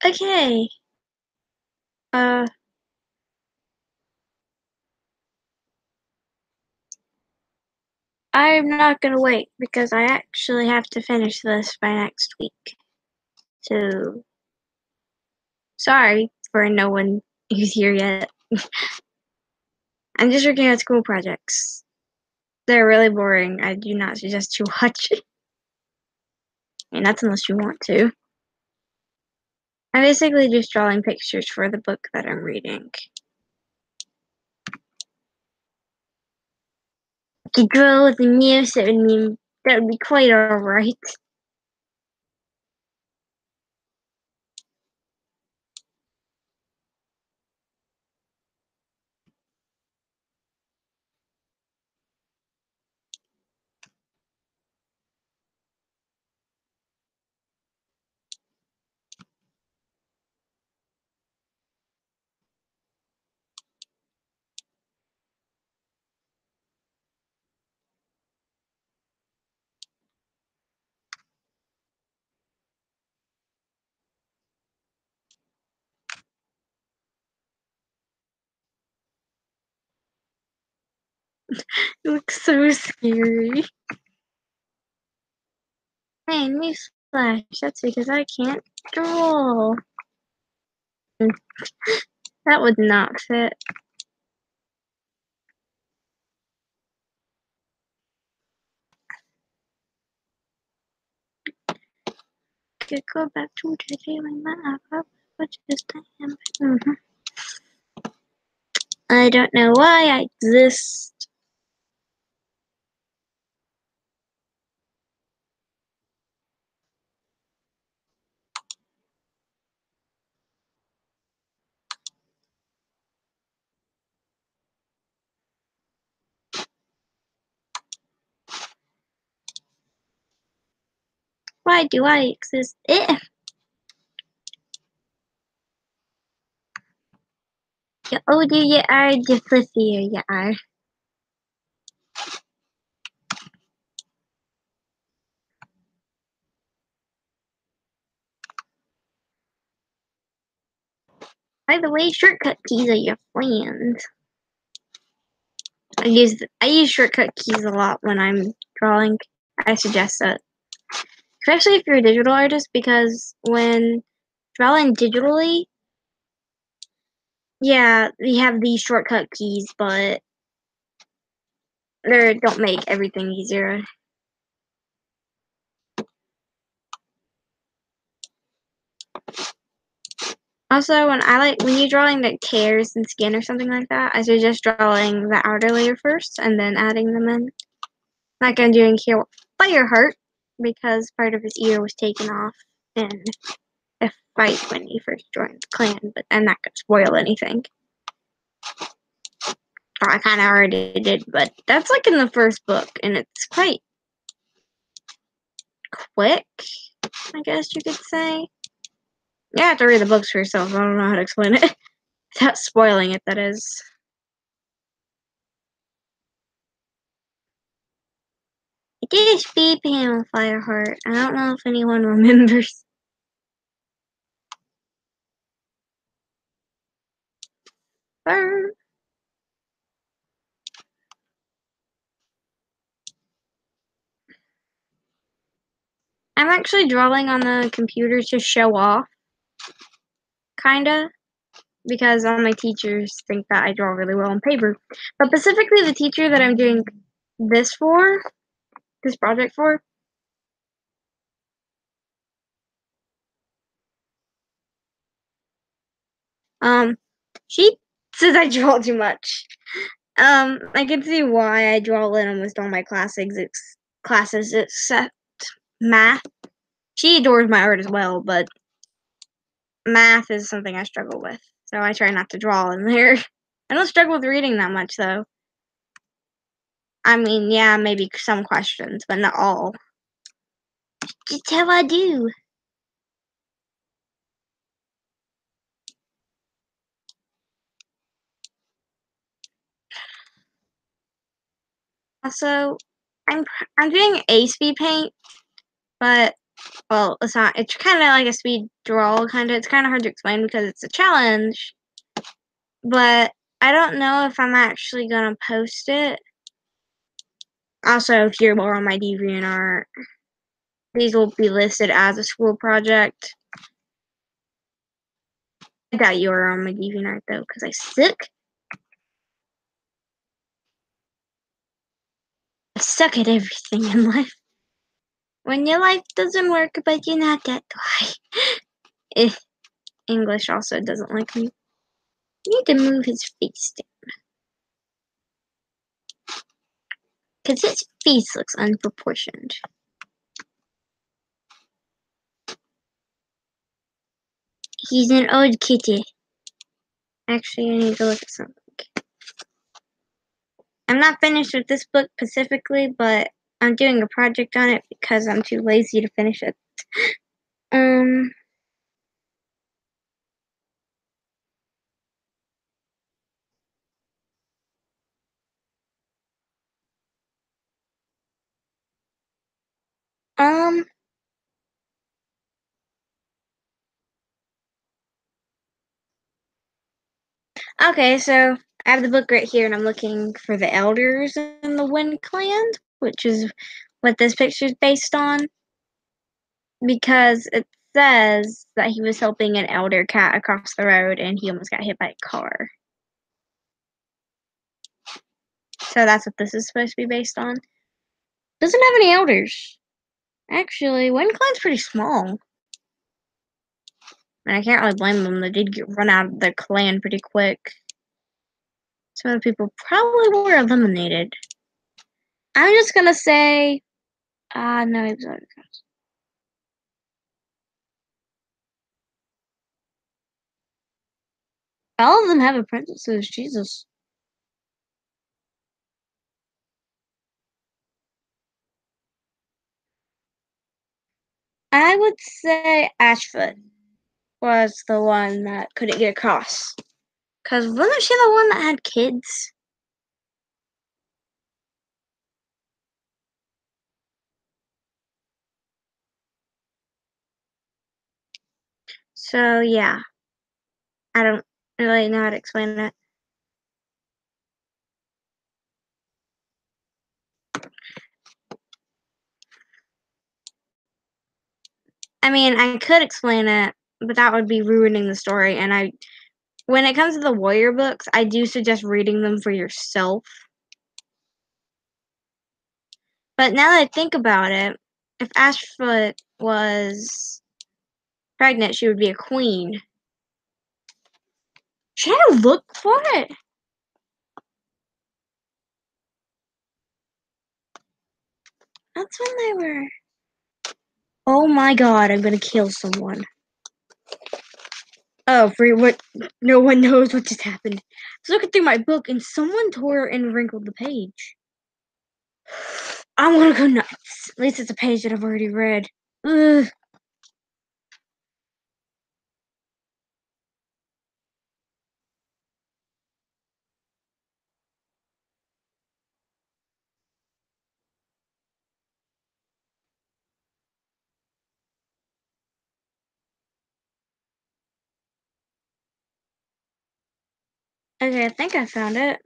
Okay. Uh, I'm not gonna wait because I actually have to finish this by next week. So, sorry for no one who's here yet. I'm just working on school projects. They're really boring. I do not suggest you watch it. I mean, that's unless you want to. I'm basically just drawing pictures for the book that I'm reading. To draw with the muse, that would be quite alright. It looks so scary. Hey, newsflash, that's because I can't draw. That would not fit. Could go back to detailing my iPod, which is damn. I don't know why I exist. Why do I exist? The older you are, the fluffier you are. By the way, shortcut keys are your friends. I use shortcut keys a lot when I'm drawing. I suggest that, especially if you're a digital artist, because when drawing digitally, yeah, we have these shortcut keys, but they don't make everything easier. Also, when you're drawing like tears and skin or something like that, I suggest drawing the outer layer first and then adding them in. Like I'm doing here with Fireheart, because part of his ear was taken off in a fight when he first joined the clan, but I'm not gonna spoil anything. Or I kind of already did, but that's like in the first book, and it's quite quick, I guess you could say. You have to read the books for yourself. I don't know how to explain it without spoiling it, that is. I did a speed paint on Fireheart. I don't know if anyone remembers. I'm actually drawing on the computer to show off, kinda, because all my teachers think that I draw really well on paper. But specifically the teacher that I'm doing this project for, she says I draw too much. I can see why I draw in almost all my classes except math. She adores my art as well, but math is something I struggle with, so I try not to draw in there. I don't struggle with reading that much, though. I mean, yeah, maybe some questions, but not all. Just how I do. Also, I'm doing a speed paint, but Well, it's not. It's kind of like a speed draw. It's kind of hard to explain because it's a challenge. But I don't know if I'm actually gonna post it. Also, if you're more on my DeviantArt, these will be listed as a school project. I doubt you are on my DeviantArt though, because I suck. I suck at everything in life. When your life doesn't work, but you're not that guy. English also doesn't like me. You need to move his face down. Because his face looks unproportioned. He's an old kitty. Actually, I need to look at something. I'm not finished with this book specifically, but I'm doing a project on it because I'm too lazy to finish it. Um, um, okay, so I have the book right here, and I'm looking for the elders in the Wind Clan, which is what this picture is based on, because it says that he was helping an elder cat across the road, and he almost got hit by a car. So that's what this is supposed to be based on. Doesn't have any elders. Actually, Wind Clan's pretty small. And I can't really blame them. They did get run out of their clan pretty quick. Some of the people probably were eliminated. I'm just gonna say, no, it was other guys. All of them have apprentices. Jesus. I would say Ashfoot was the one that couldn't get across. Cause wasn't she the one that had kids? So yeah, I don't really know how to explain that. I mean, I could explain it, but that would be ruining the story. And when it comes to the warrior books, I do suggest reading them for yourself. But now that I think about it, if Ashfoot was pregnant, she would be a queen. Should I look for it? That's when they were. Oh my god, I'm gonna kill someone. Oh, for what? No one knows what just happened. I was looking through my book and someone tore and wrinkled the page. I wanna go nuts. At least it's a page that I've already read. Ugh. Okay, I think I found it.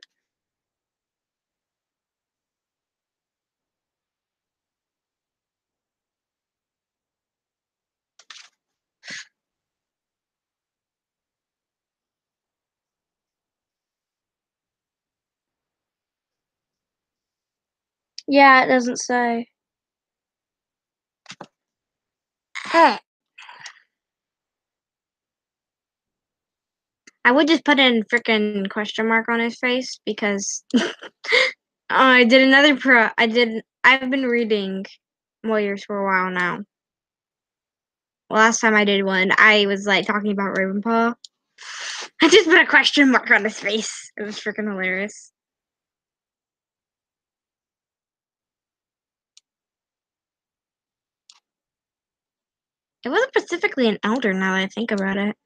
Yeah, it doesn't say. Hey, I would just put a freaking question mark on his face because I did another pro. I've been reading Warriors for a while now. Last time I did one, I was like talking about Ravenpaw. I just put a question mark on his face. It was freaking hilarious. It wasn't specifically an elder now that I think about it.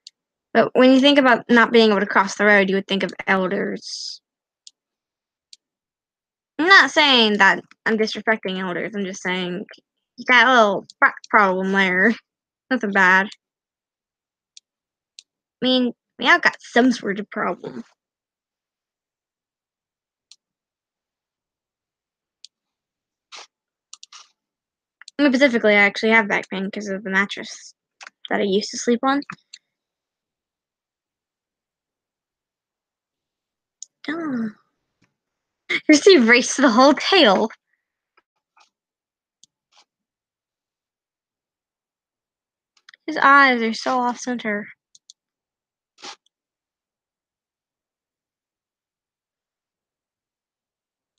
But when you think about not being able to cross the road, you would think of elders. I'm not saying that I'm disrespecting elders. I'm just saying got a little back problem there. Nothing bad. I've got some sort of problem. I mean, specifically, I actually have back pain because of the mattress that I used to sleep on. Oh. Just erase the whole tail. His eyes are so off center.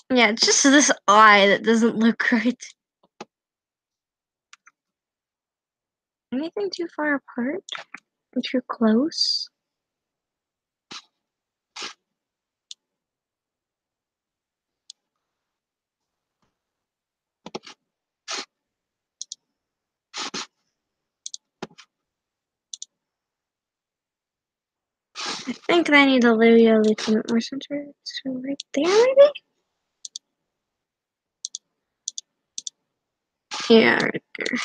Yeah, it's just this eye that doesn't look right. Anything too far apart? Or too close? I think that I need a little bit more center. So right there, maybe? Yeah, right there.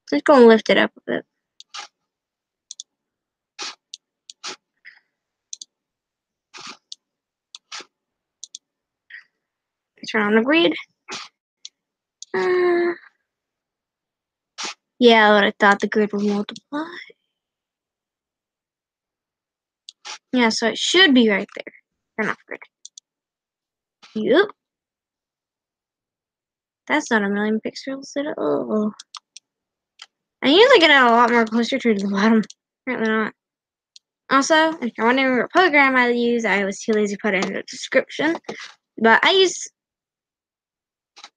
Just gonna lift it up a bit. Turn on the grid. Yeah, but I thought the grid would multiply. Yeah, so it should be right there. Turn off grid. Yep. That's not a million pixels at all. I usually get it a lot more closer to the bottom. Apparently not. Also, if you're wondering what program I use, I was too lazy to put it in the description. But I use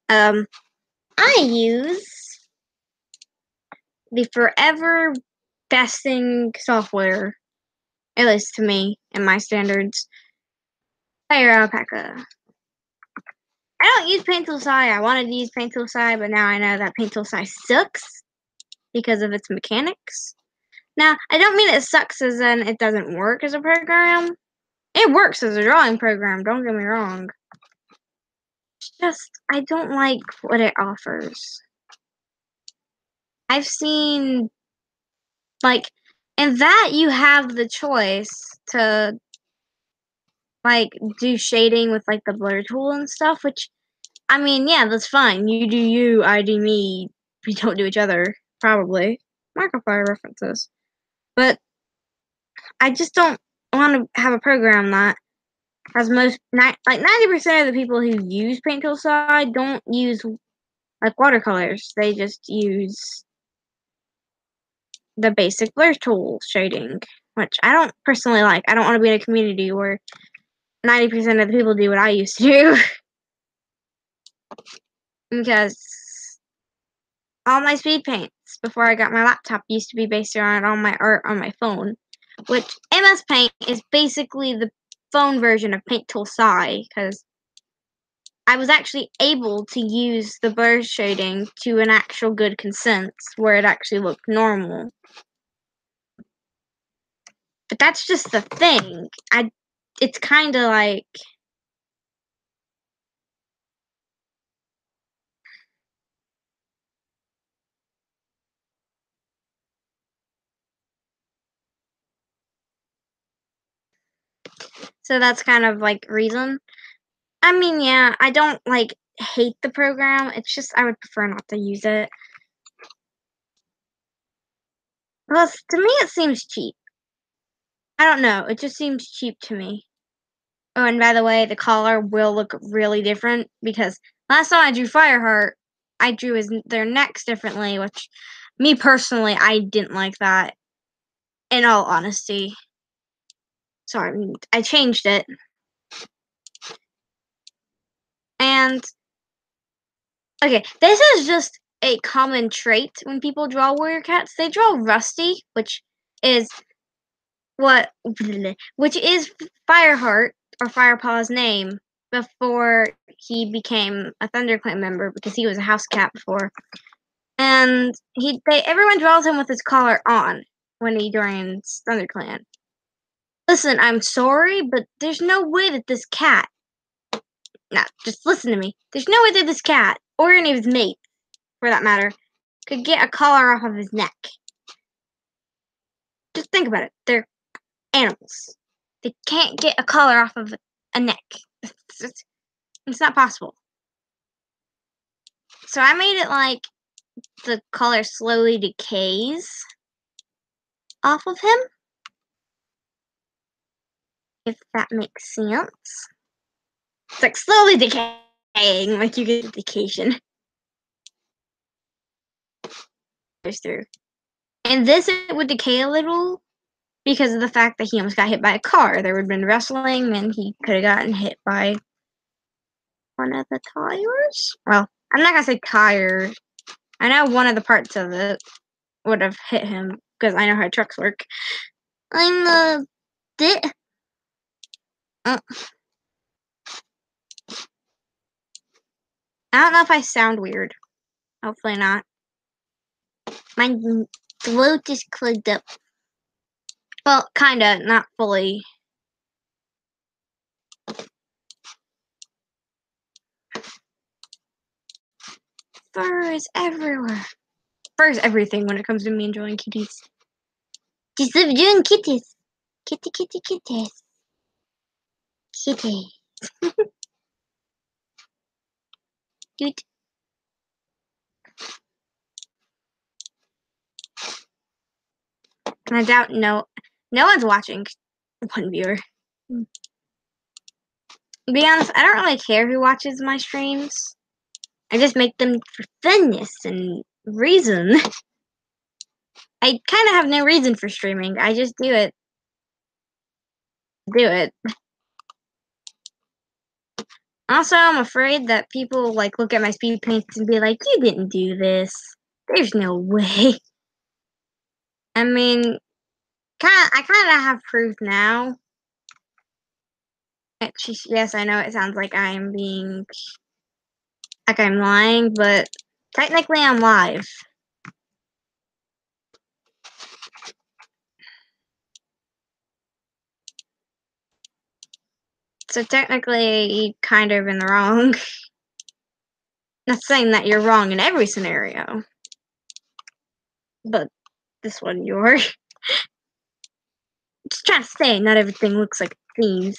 the forever besting software, at least to me and my standards, Fire Alpaca. I don't use Paint Tool SAI. I wanted to use Paint Tool SAI, but now I know that Paint Tool SAI sucks because of its mechanics. Now, I don't mean it sucks as in it doesn't work as a program. It works as a drawing program, don't get me wrong. It's just, I don't like what it offers. I've seen, like, in that you have the choice to, like, do shading with, like, the blur tool and stuff, which, I mean, yeah, that's fine. You do you, I do me. We don't do each other, probably. Markiplier references. But I just don't want to have a program that has like 90% of the people who use Paint Tool SAI don't use like watercolors. They just use the basic blur tool shading, which I don't personally like. I don't want to be in a community where 90% of the people do what I used to do. Because all my speed paints before I got my laptop used to be based around all my art on my phone, which MS Paint is basically the phone version of Paint Tool SAI, because I was actually able to use the blur shading to an actual good consent where it actually looked normal. But that's just the thing. It's kind of like, so that's kind of like reason. I mean, yeah, I don't like hate the program. It's just I would prefer not to use it. Plus, to me, it seems cheap. I don't know. It just seems cheap to me. Oh, and by the way, the collar will look really different because last time I drew Fireheart, I drew their necks differently, which me personally, I didn't like that. In all honesty, so I changed it, and okay, this is just a common trait when people draw warrior cats. They draw Rusty, which is Fireheart or Firepaw's name before he became a ThunderClan member because he was a house cat before. And everyone draws him with his collar on when he joins ThunderClan. Listen, I'm sorry, but there's no way that this cat. Nah, just listen to me. There's no way that this cat or any of his mates for that matter, could get a collar off of his neck. Just think about it. They're animals. They can't get a collar off of a neck. It's not possible. So I made it like the collar slowly decays off of him. If that makes sense. It's like slowly decaying, like you get a vacation. Goes through. And this it would decay a little because of the fact that he almost got hit by a car. There would have been wrestling and he could have gotten hit by one of the tires. Well, I'm not gonna say tire. I know one of the parts of it would have hit him because I know how trucks work. I'm the I don't know if I sound weird. Hopefully not. My throat is clogged up. Well, kinda, not fully. Fur is everywhere. Fur is everything when it comes to me enjoying kitties. Just love doing kitties. Kitty, kitty, kitties. Kitty. Good. And I doubt no one's watching. One viewer. To be honest, I don't really care who watches my streams. I just make them for funness and reason. I kind of have no reason for streaming. I just do it. Also, I'm afraid that people like look at my speed paints and be like, "You didn't do this. There's no way." I mean, I kind of have proof now. Yes, I know it sounds like I'm lying, but technically I'm live. So technically, kind of in the wrong. Not saying that you're wrong in every scenario, but this one you're. Just trying to say, not everything looks like thieves.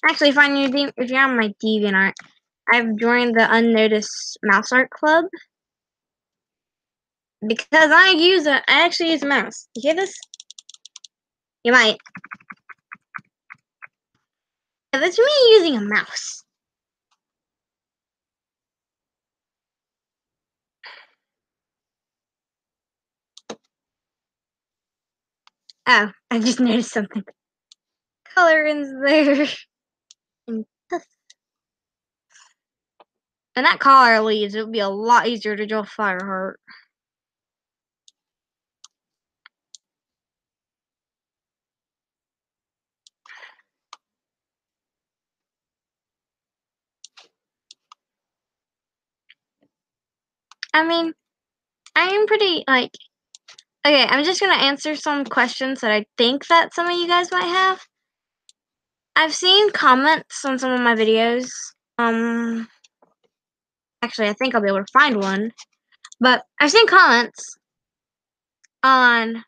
Actually, if you're on my DeviantArt, I've joined the Unnoticed Mouse Art Club because I actually use a mouse. You hear this? You might. Yeah, that's me using a mouse. Oh, I just noticed something. Color in there. And that collar leaves, it would be a lot easier to draw Fireheart. I mean, I am pretty, like... Okay, I'm just gonna answer some questions that I think that some of you guys might have. I've seen comments on some of my videos. Actually, I think I'll be able to find one. But I've seen comments on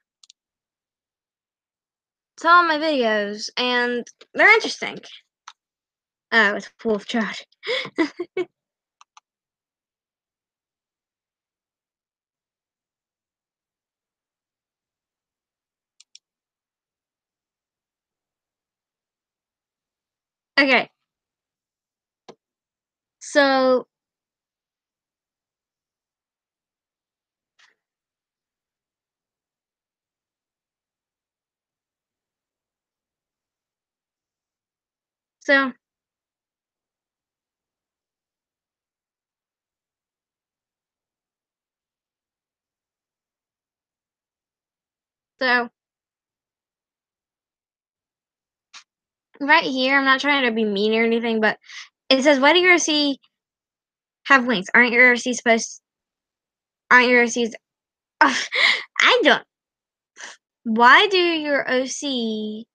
some of my videos, and they're interesting. Oh, it's full of trash. Okay. So... So... So... Right here, I'm not trying to be mean or anything, but it says, why do your OC have wings? Aren't your OCs... I don't... Why do your OC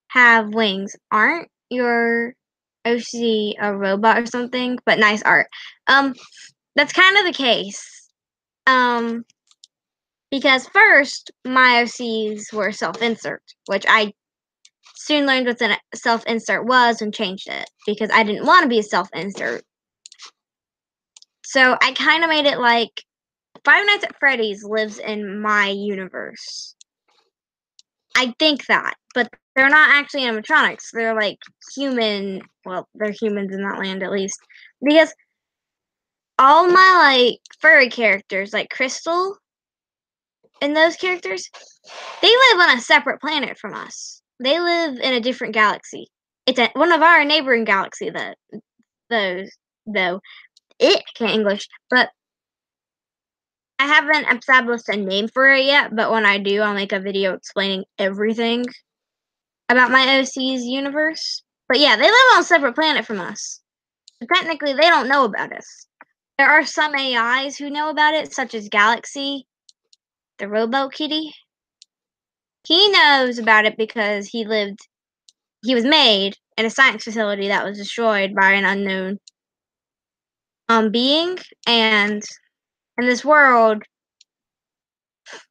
have wings? Aren't your OC a robot or something? But nice art. that's kind of the case. Because first, my OCs were self-insert, which I soon learned what a self-insert was and changed it, because I didn't want to be a self-insert. So I kind of made it like Five Nights at Freddy's lives in my universe. I think that, but they're not actually animatronics. They're like human. Well, they're humans in that land at least, because all my like furry characters, like Crystal, and those characters, they live on a separate planet from us. They live in a different galaxy. It's one of our neighboring galaxy. Though it can't English, but I haven't established a name for it yet. But when I do, I'll make a video explaining everything about my OC's universe. But yeah, they live on a separate planet from us. So technically, they don't know about us. There are some AIs who know about it, such as Galaxy, the Robo Kitty. He knows about it because he was made in a science facility that was destroyed by an unknown being, and in this world,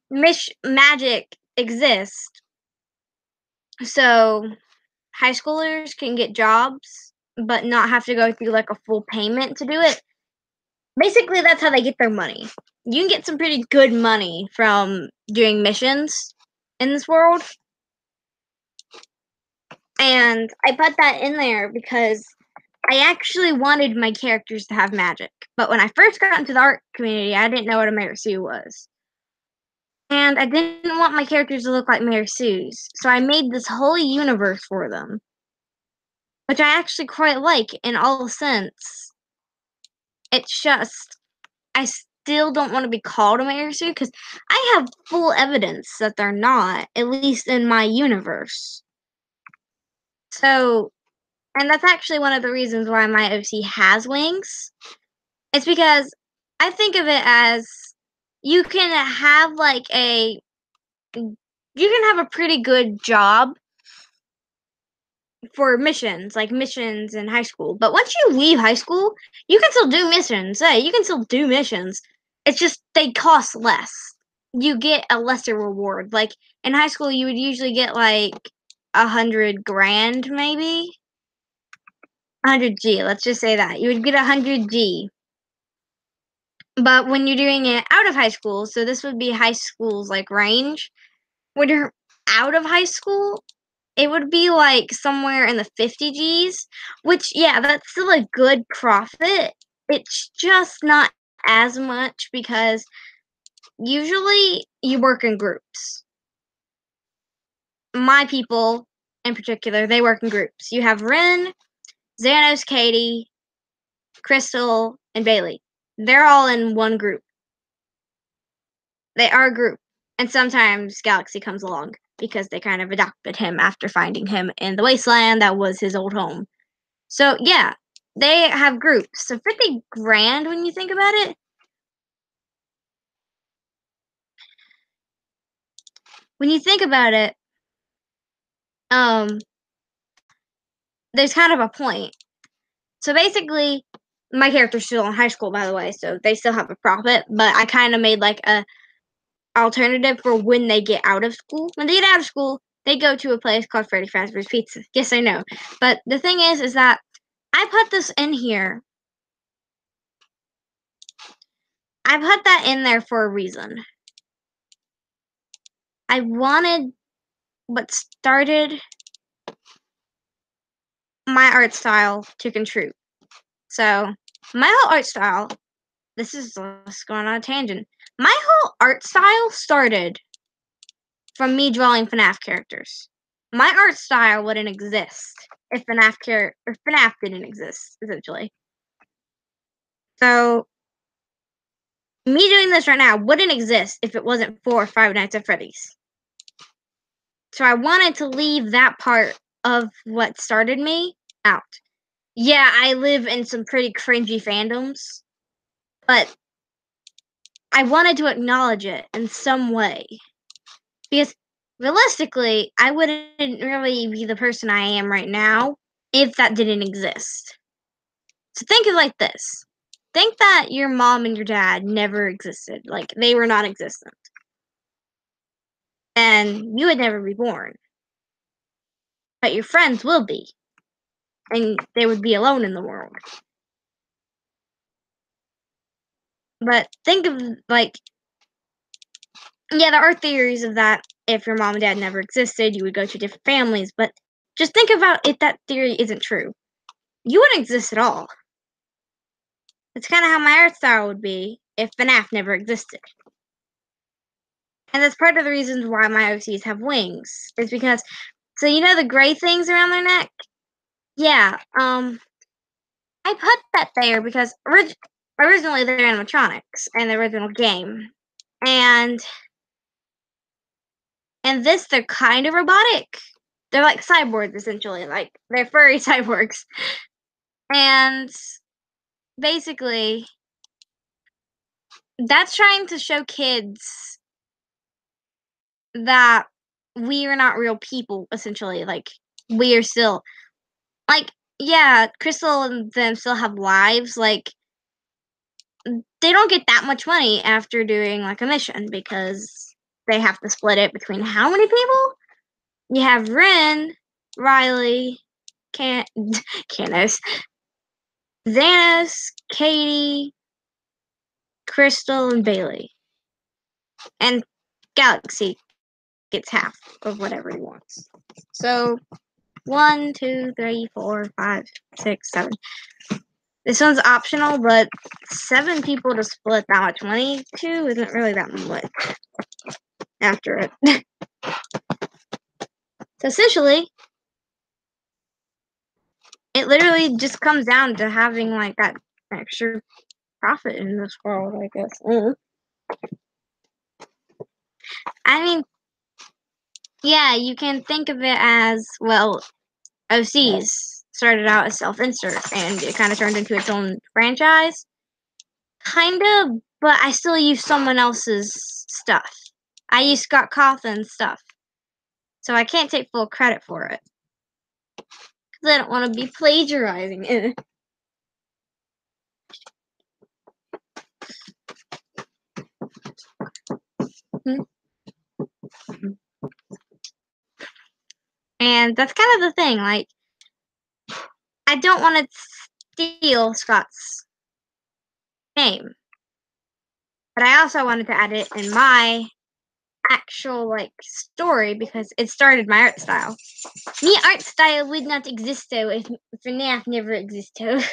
magic exists. So high schoolers can get jobs, but not have to go through like a full payment to do it. Basically, that's how they get their money. You can get some pretty good money from doing missions in this world. And I put that in there because I actually wanted my characters to have magic. But when I first got into the art community, I didn't know what a Mary Sue was. And I didn't want my characters to look like Mary Sue's. So I made this whole universe for them, which I actually quite like in all sense. It's just, I still don't want to be called a Mary Sue because I have full evidence that they're not, at least in my universe. So, and that's actually one of the reasons why my OC has wings. It's because I think of it as you can have a pretty good job for missions, like missions in high school. But once you leave high school, you can still do missions. You can still do missions. It's just they cost less. You get a lesser reward. Like in high school, you would usually get like 100 grand, maybe 100G. Let's just say that you would get 100G. But when you're doing it out of high school, so this would be high school's like range. When you're out of high school, it would be like somewhere in the 50Gs, which, yeah, that's still a good profit. It's just not as much because usually you work in groups. My people, in particular, they work in groups. You have Ren, Xanos, Katie, Crystal, and Bailey. They're all in one group. They are a group. And sometimes Galaxy comes along because they kind of adopted him after finding him in the wasteland that was his old home. So, yeah, they have groups. So 50 grand when you think about it. When you think about it, there's kind of a point. So basically, my character's still in high school, by the way, so they still have a profit, but I kind of made like a alternative for when they get out of school. When they get out of school, they go to a place called Freddy Fazbear's Pizza. Yes, I know. But the thing is that I put this in here. I put that in there for a reason. I wanted what started my art style to contribute. So, my whole art style, this is just going on a tangent. My whole art style started from me drawing FNAF characters. My art style wouldn't exist if FNAF didn't exist, essentially. So, me doing this right now wouldn't exist if it wasn't for Five Nights at Freddy's. So I wanted to leave that part of what started me out. Yeah, I live in some pretty cringy fandoms, but I wanted to acknowledge it in some way. Because realistically, I wouldn't really be the person I am right now if that didn't exist. So think of it like this. think that your mom and your dad never existed. Like, they were non-existent. And you would never be born. But your friends will be. And they would be alone in the world. But think of, like, yeah, there are theories of that. If your mom and dad never existed, you would go to different families. But just think about if that theory isn't true. You wouldn't exist at all. It's kind of how my art style would be if FNAF never existed. And that's part of the reasons why my OCs have wings. Is because, so you know the gray things around their neck? Yeah, I put that there because originally they're animatronics in the original game. And in this, they're kind of robotic. They're like cyborgs, essentially. Like, they're furry cyborgs. And basically, that's trying to show kids that we are not real people, essentially. Like, we are still, like, yeah, Crystal and them still have lives. Like, they don't get that much money after doing, like, a mission because they have to split it between how many people? You have Ren, Riley, Candace, Xanis, Katie, Crystal, and Bailey. And Galaxy gets half of whatever he wants. So 1, 2, 3, 4, 5, 6, 7. This one's optional, but 7 people to split that much money to isn't really that much after it. So essentially, it literally just comes down to having like that extra profit in this world, I guess. I mean, yeah, you can think of it as, well, OCs started out as self-insert, and it kind of turned into its own franchise. Kind of, but I still use someone else's stuff. I use Scott Cawthon's stuff. So I can't take full credit for it. Because I don't want to be plagiarizing it. And that's kind of the thing, like, I don't want to steal Scott's name. But I also wanted to add it in my actual, like, story because it started my art style. Me art style would not exist though if FNAF never existed.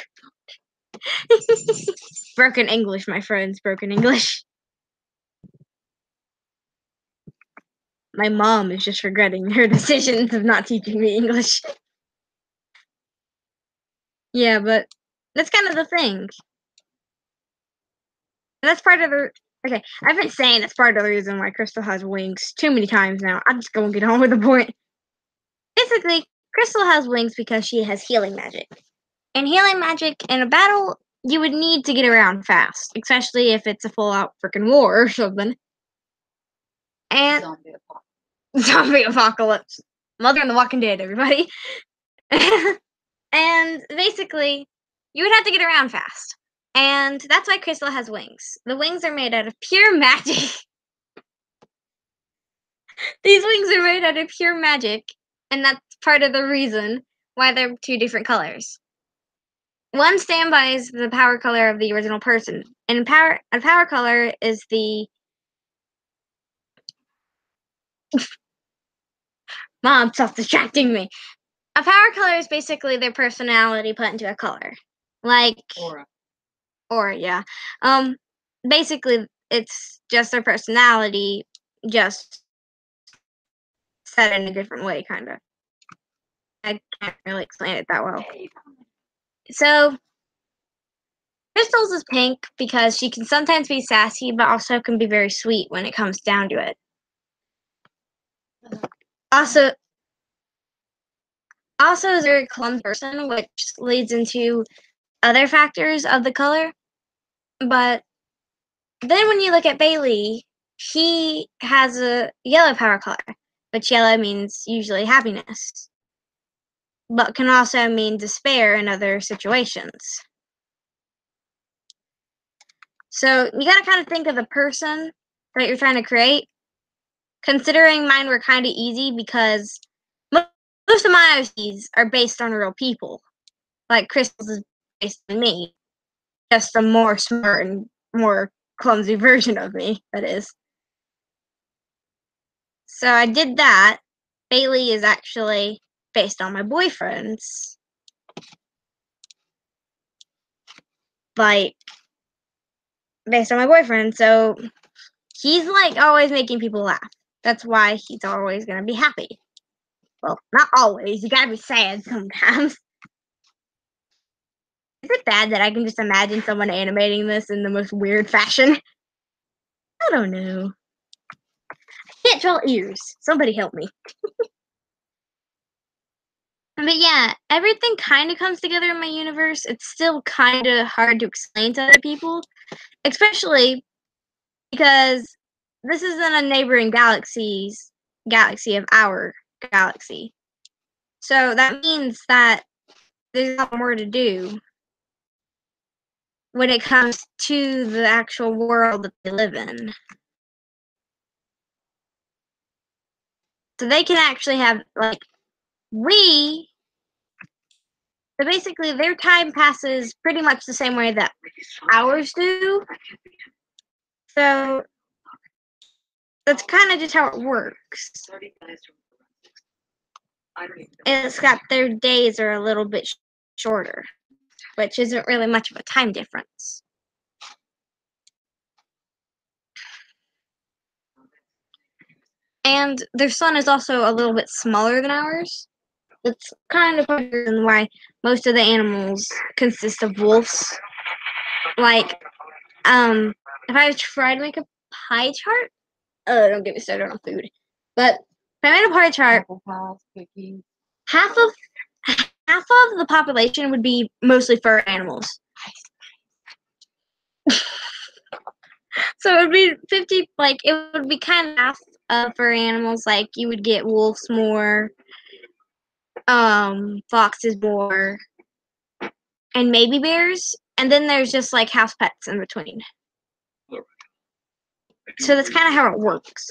Broken English, my friends, broken English. My mom is just regretting her decisions of not teaching me English. Yeah, but that's kind of the thing. And that's part of the... Okay, I've been saying that's part of the reason why Crystal has wings too many times now. I'm just gonna get on with the point. Basically, Crystal has wings because she has healing magic. And healing magic in a battle, you would need to get around fast, especially if it's a full-out freaking war or something. And zombie apocalypse. Mother and the Walking Dead, everybody. And basically, you would have to get around fast. And that's why Crystal has wings. The wings are made out of pure magic. These wings are made out of pure magic. And that's part of the reason why they're 2 different colors. One standbys the power color of the original person. And a power color is the... Mom, stop distracting me. A power color is basically their personality put into a color. Like... Aura, yeah. Basically, it's just their personality, just said in a different way, kind of. I can't really explain it that well. So, Crystal's is pink because she can sometimes be sassy, but also can be very sweet when it comes down to it. Also is a very clumsy person, which leads into other factors of the color. But then when you look at Bailey, he has a yellow power color, which yellow means usually happiness, but can also mean despair in other situations. So you gotta kind of think of the person that you're trying to create. Considering mine were kind of easy because most of my OCs are based on real people. Like Crystal's is based on me, just a more smart and more clumsy version of me, that is. So I did that. Bailey is actually based on my boyfriend's. Like, based on my boyfriend. So he's like always making people laugh. That's why he's always gonna be happy. Well, not always. You gotta be sad sometimes. Is it bad that I can just imagine someone animating this in the most weird fashion? I don't know. I can't draw ears. Somebody help me. But yeah, everything kind of comes together in my universe. It's still kind of hard to explain to other people, especially because this isn't a neighboring galaxy of our galaxy. So that means that there's a lot more to do when it comes to the actual world that they live in. So they can actually have, like, so basically their time passes pretty much the same way that ours do. So that's kind of just how it works. And it's got their days are a little bit shorter, which isn't really much of a time difference. And their sun is also a little bit smaller than ours. That's kind of the reason why most of the animals consist of wolves. Like, if I try to make a pie chart, don't get me started on food. But if I made a pie chart, half of the population would be mostly fur animals. So it would be 50, like, it would be kind of half fur animals. Like, you would get wolves more, foxes more, and maybe bears. And then there's just, like, house pets in between. So that's kind of how it works.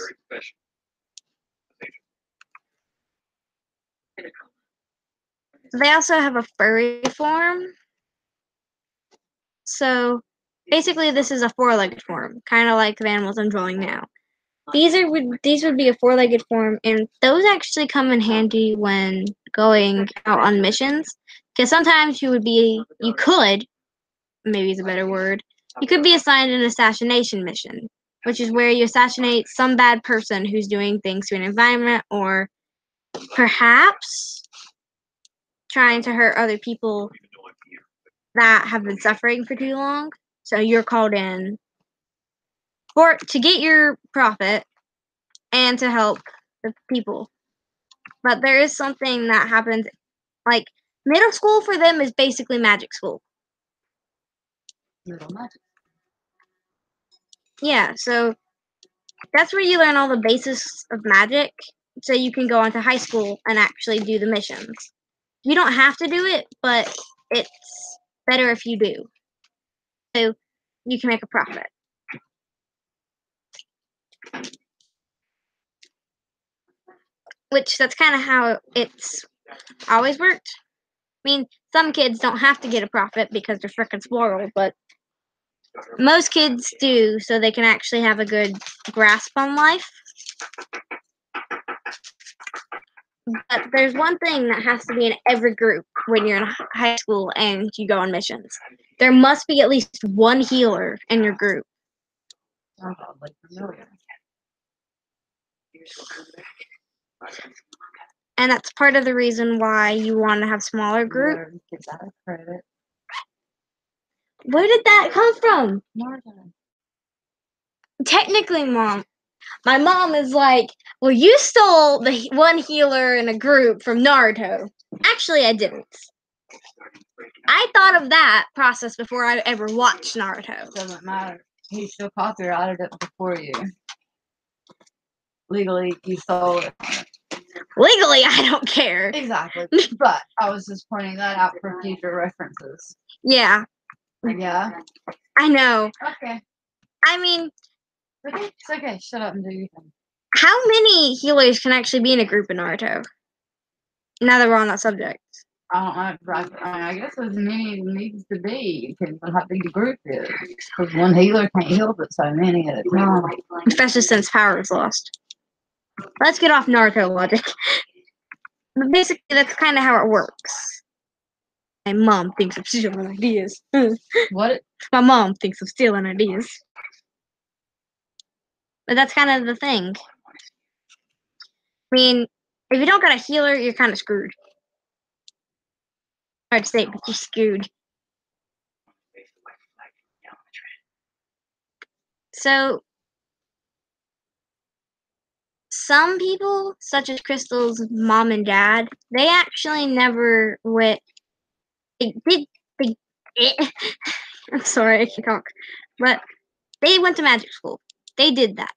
They also have a furry form. So basically this is a four-legged form, kind of like the animals I'm drawing now. These would be a four-legged form, and those actually come in handy when going out on missions. Because sometimes you could, maybe is a better word, you could be assigned an assassination mission, which is where you assassinate some bad person who's doing things to an environment, or perhaps trying to hurt other people that have been suffering for too long. So you're called in to get your profit and to help the people. But there is something that happens, like, middle school for them is basically magic school. Little magic. Yeah, so that's where you learn all the basics of magic, so you can go on to high school and actually do the missions. You don't have to do it, but it's better if you do. So you can make a profit. Which, that's kind of how it's always worked. I mean, some kids don't have to get a profit because they're freaking spoiled, but most kids do, so they can actually have a good grasp on life. But there's one thing that has to be in every group when you're in high school and you go on missions. There must be at least one healer in your group. Sounds oddly familiar. And that's part of the reason why you want to have smaller groups. Get that credit. Where did that come from? Northern. Technically, Mom. My mom is like, well, you stole the one healer in a group from Naruto. Actually, I didn't. I thought of that process before I ever watched Naruto. Doesn't matter. He still copyrighted it before you. Legally, you stole it. Legally, I don't care. Exactly. But I was just pointing that out for future references. Yeah. Yeah. I know. Okay. I mean, It's okay. Shut up and do your thing. how many healers can actually be in a group in Naruto? Now that we're on that subject. I guess as many as needs to be, depending on how big the group is. Because one healer can't heal but so many at a time. Especially since power is lost. Let's get off Naruto logic. But basically, that's kind of how it works. My mom thinks of stealing ideas. What? My mom thinks of stealing ideas. But that's kind of the thing. I mean, if you don't got a healer, you're kind of screwed. Hard to say, but you're screwed. So, some people, such as Crystal's mom and dad, they actually never went. I'm sorry, I can't talk. But they went to magic school. They did that.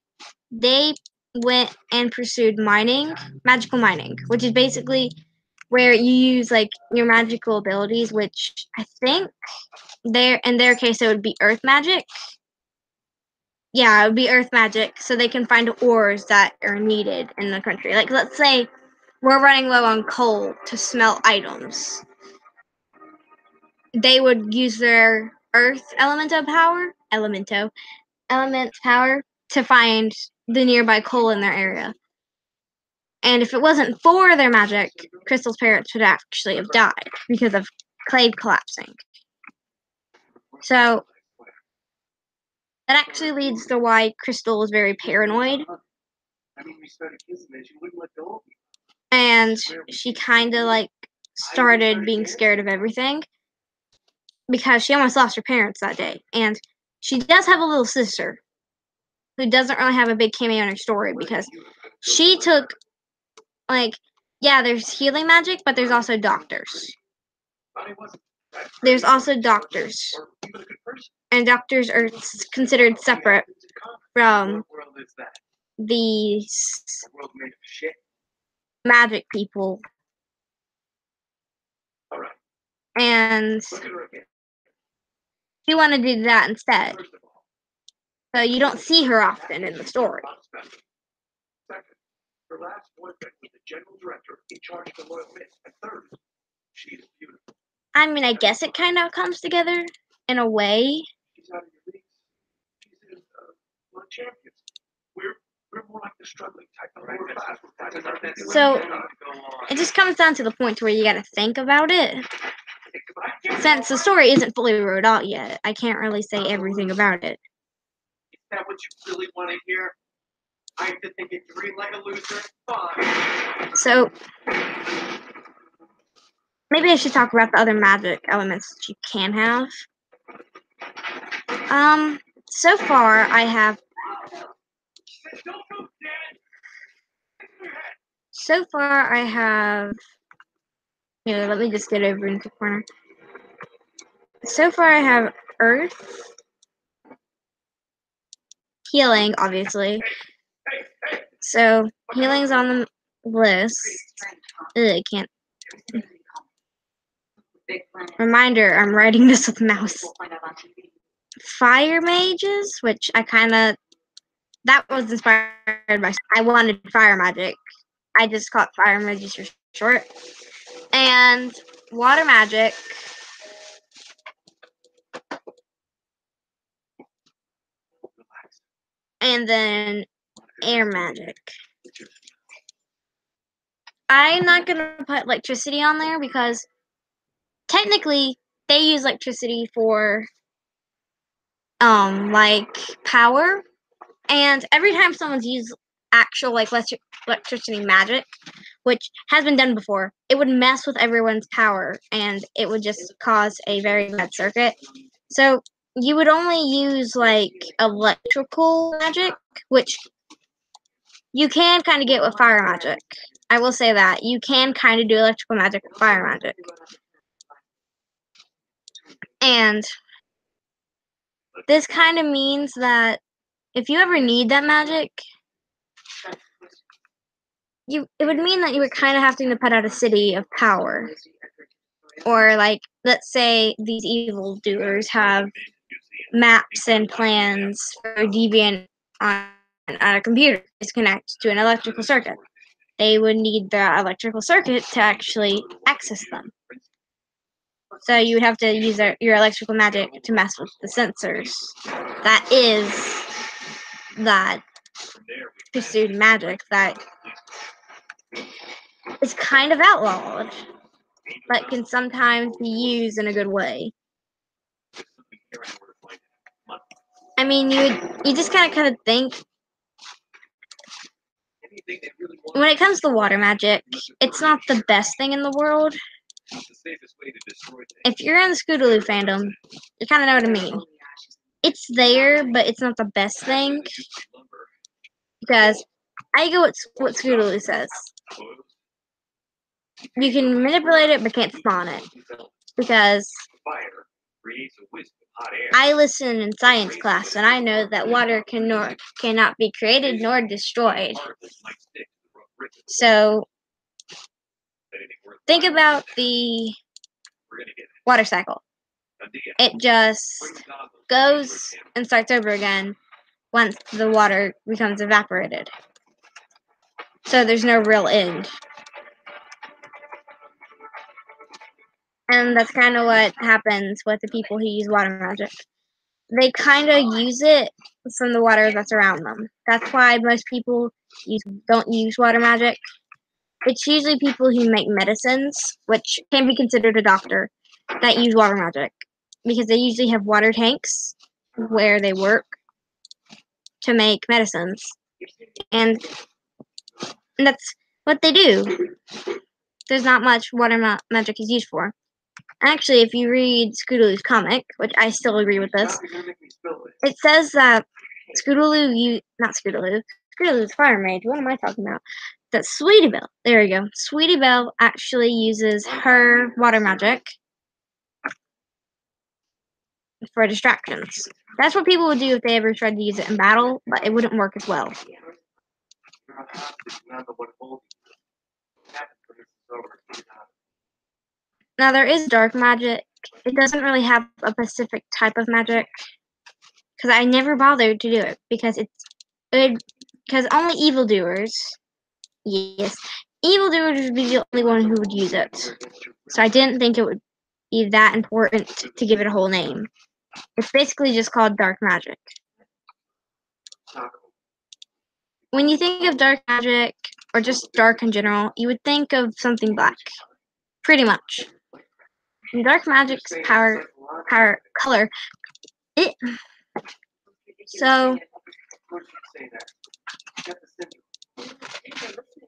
They went and pursued mining, magical mining, which is basically where you use like your magical abilities, which I think in their case it would be earth magic. Yeah, it would be earth magic, so they can find ores that are needed in the country. Like let's say we're running low on coal to smelt items. They would use their earth element power to find the nearby coal in their area. And if it wasn't for their magic, Crystal's parents would actually have died because of clay collapsing. So that actually leads to why Crystal was very paranoid. And she kind of like started being scared of everything because she almost lost her parents that day. And she does have a little sister who doesn't really have a big cameo in her story because she took, like, yeah, there's healing magic, but there's also doctors. There's also doctors. And doctors are considered separate from these magic people. And she wanted to do that instead. So you don't see her often in the story. Her last boyfriend was the general director in charge of the Royal Mint, and third, she is beautiful. I mean, I guess it kind of comes together in a way. She's out of your league. She's in one champions. We're more like the struggling type of So it just comes down to the point where you got to think about it. Since the story isn't fully wrote out yet, I can't really say everything about it. Is that what you really want to hear? I have to think it dream like a loser. Fine. So maybe I should talk about the other magic elements that you can have. So far I have here, let me just get over into the corner. So far I have earth, healing, obviously. So healing's on the list. Ugh, I can't. Reminder, I'm writing this with mouse. Fire mages, which that was inspired by, I wanted fire magic. I just called fire mages for short. And water magic. And then air magic. I'm not going to put electricity on there because technically they use electricity for like power, and every time someone's used actual like electricity magic, which has been done before, it would mess with everyone's power and it would just cause a very bad circuit. So you would only use like electrical magic, which you can kind of get with fire magic. I will say that you can kind of do electrical magic with fire magic. And this kind of means that if you ever need that magic, it would mean that you would kind of have to put out a city of power. Or like, let's say these evil doers have maps and plans for Debian on a computer is connect to an electrical circuit. They would need the electrical circuit to actually access them. So you would have to use your electrical magic to mess with the sensors. That is that pursued magic that is kind of outlawed, but can sometimes be used in a good way. I mean, you just kind of think when it comes to water magic, it's not the best thing in the world. If you're in the Scootaloo fandom, you kind of know what I mean. It's there, but it's not the best thing because I go what Scootaloo says. You can manipulate it, but can't spawn it because I listen in science class, and I know that water cannot be created nor destroyed. So think about the water cycle. It just goes and starts over again once the water becomes evaporated. So there's no real end. And that's kind of what happens with the people who use water magic. They kind of use it from the water that's around them. That's why most people don't use water magic. It's usually people who make medicines, which can be considered a doctor, that use water magic. Because they usually have water tanks where they work to make medicines. And that's what they do. There's not much water magic is used for. Actually, if you read Scootaloo's comic, which I still agree with this, it says that not Scootaloo, Scootaloo's Fire Mage, what am I talking about? That Sweetie Belle, there you go. Sweetie Belle actually uses her water magic for distractions. That's what people would do if they ever tried to use it in battle, but it wouldn't work as well. Now there is dark magic. It doesn't really have a specific type of magic because I never bothered to do it because because only evildoers, yes, evildoers would be the only one who would use it. So I didn't think it would be that important to give it a whole name. It's basically just called dark magic. When you think of dark magic or just dark in general, you would think of something black, pretty much. And dark magic's color. So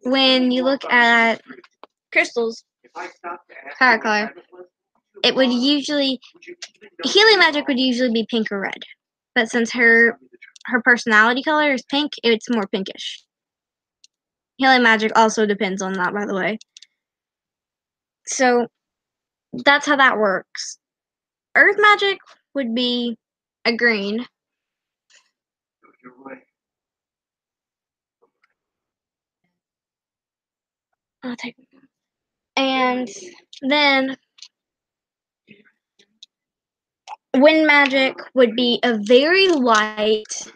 when you look at crystals, color, it would usually healing magic would usually be pink or red, but since her personality color is pink, it's more pinkish. Healing magic also depends on that, by the way. So that's how that works. Earth magic would be a green. I'll take it. And then wind magic would be a very light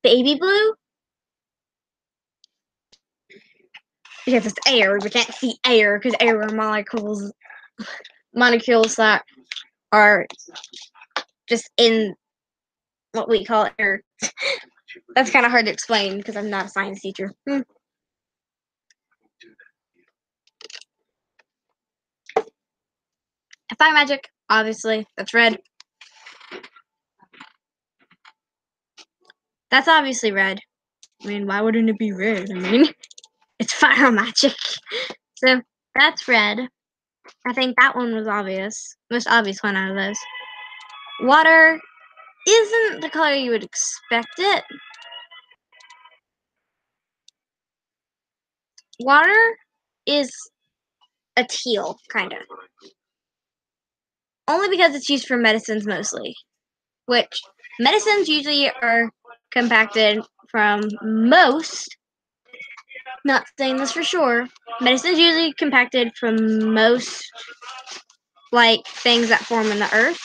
baby blue. Because it's air, we can't see air because air are molecules that are just in what we call air. That's kind of hard to explain because I'm not a science teacher. Fire magic, obviously, that's red. That's obviously red. I mean, why wouldn't it be red? I mean, it's fire magic. So that's red. I think that one was obvious. Most obvious one out of those. Water isn't the color you would expect it. Water is a teal, kind of. Only because it's used for medicines mostly. Which, medicines usually are compacted from most, not saying this for sure, medicine's usually compacted from most, like, things that form in the earth.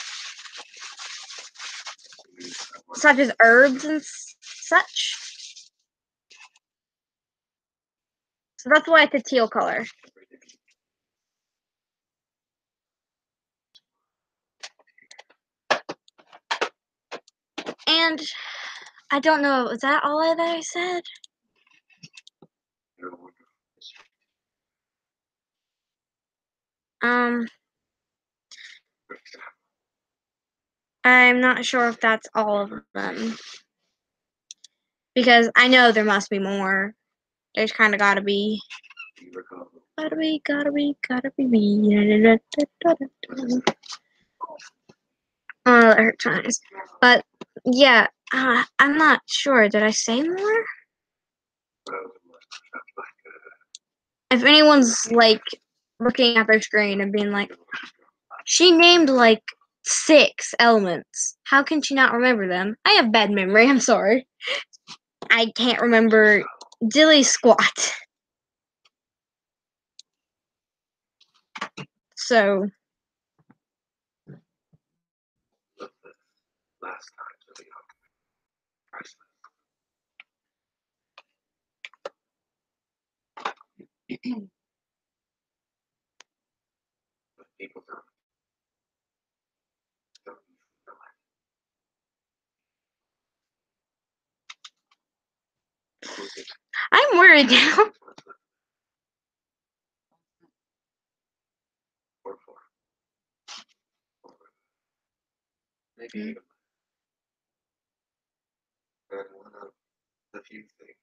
such as herbs and such. So that's why it's a teal color. And I don't know, is that all that I said? I'm not sure if that's all of them. Because I know there must be more. There's kind of gotta be. Gotta be. Oh, that hurt times. But yeah, I'm not sure. Did I say more? If anyone's like looking at their screen and being like, she named like 6 elements. How can she not remember them? I have bad memory. I'm sorry. I can't remember dilly squat. So. I'm worried now. Maybe one of the few things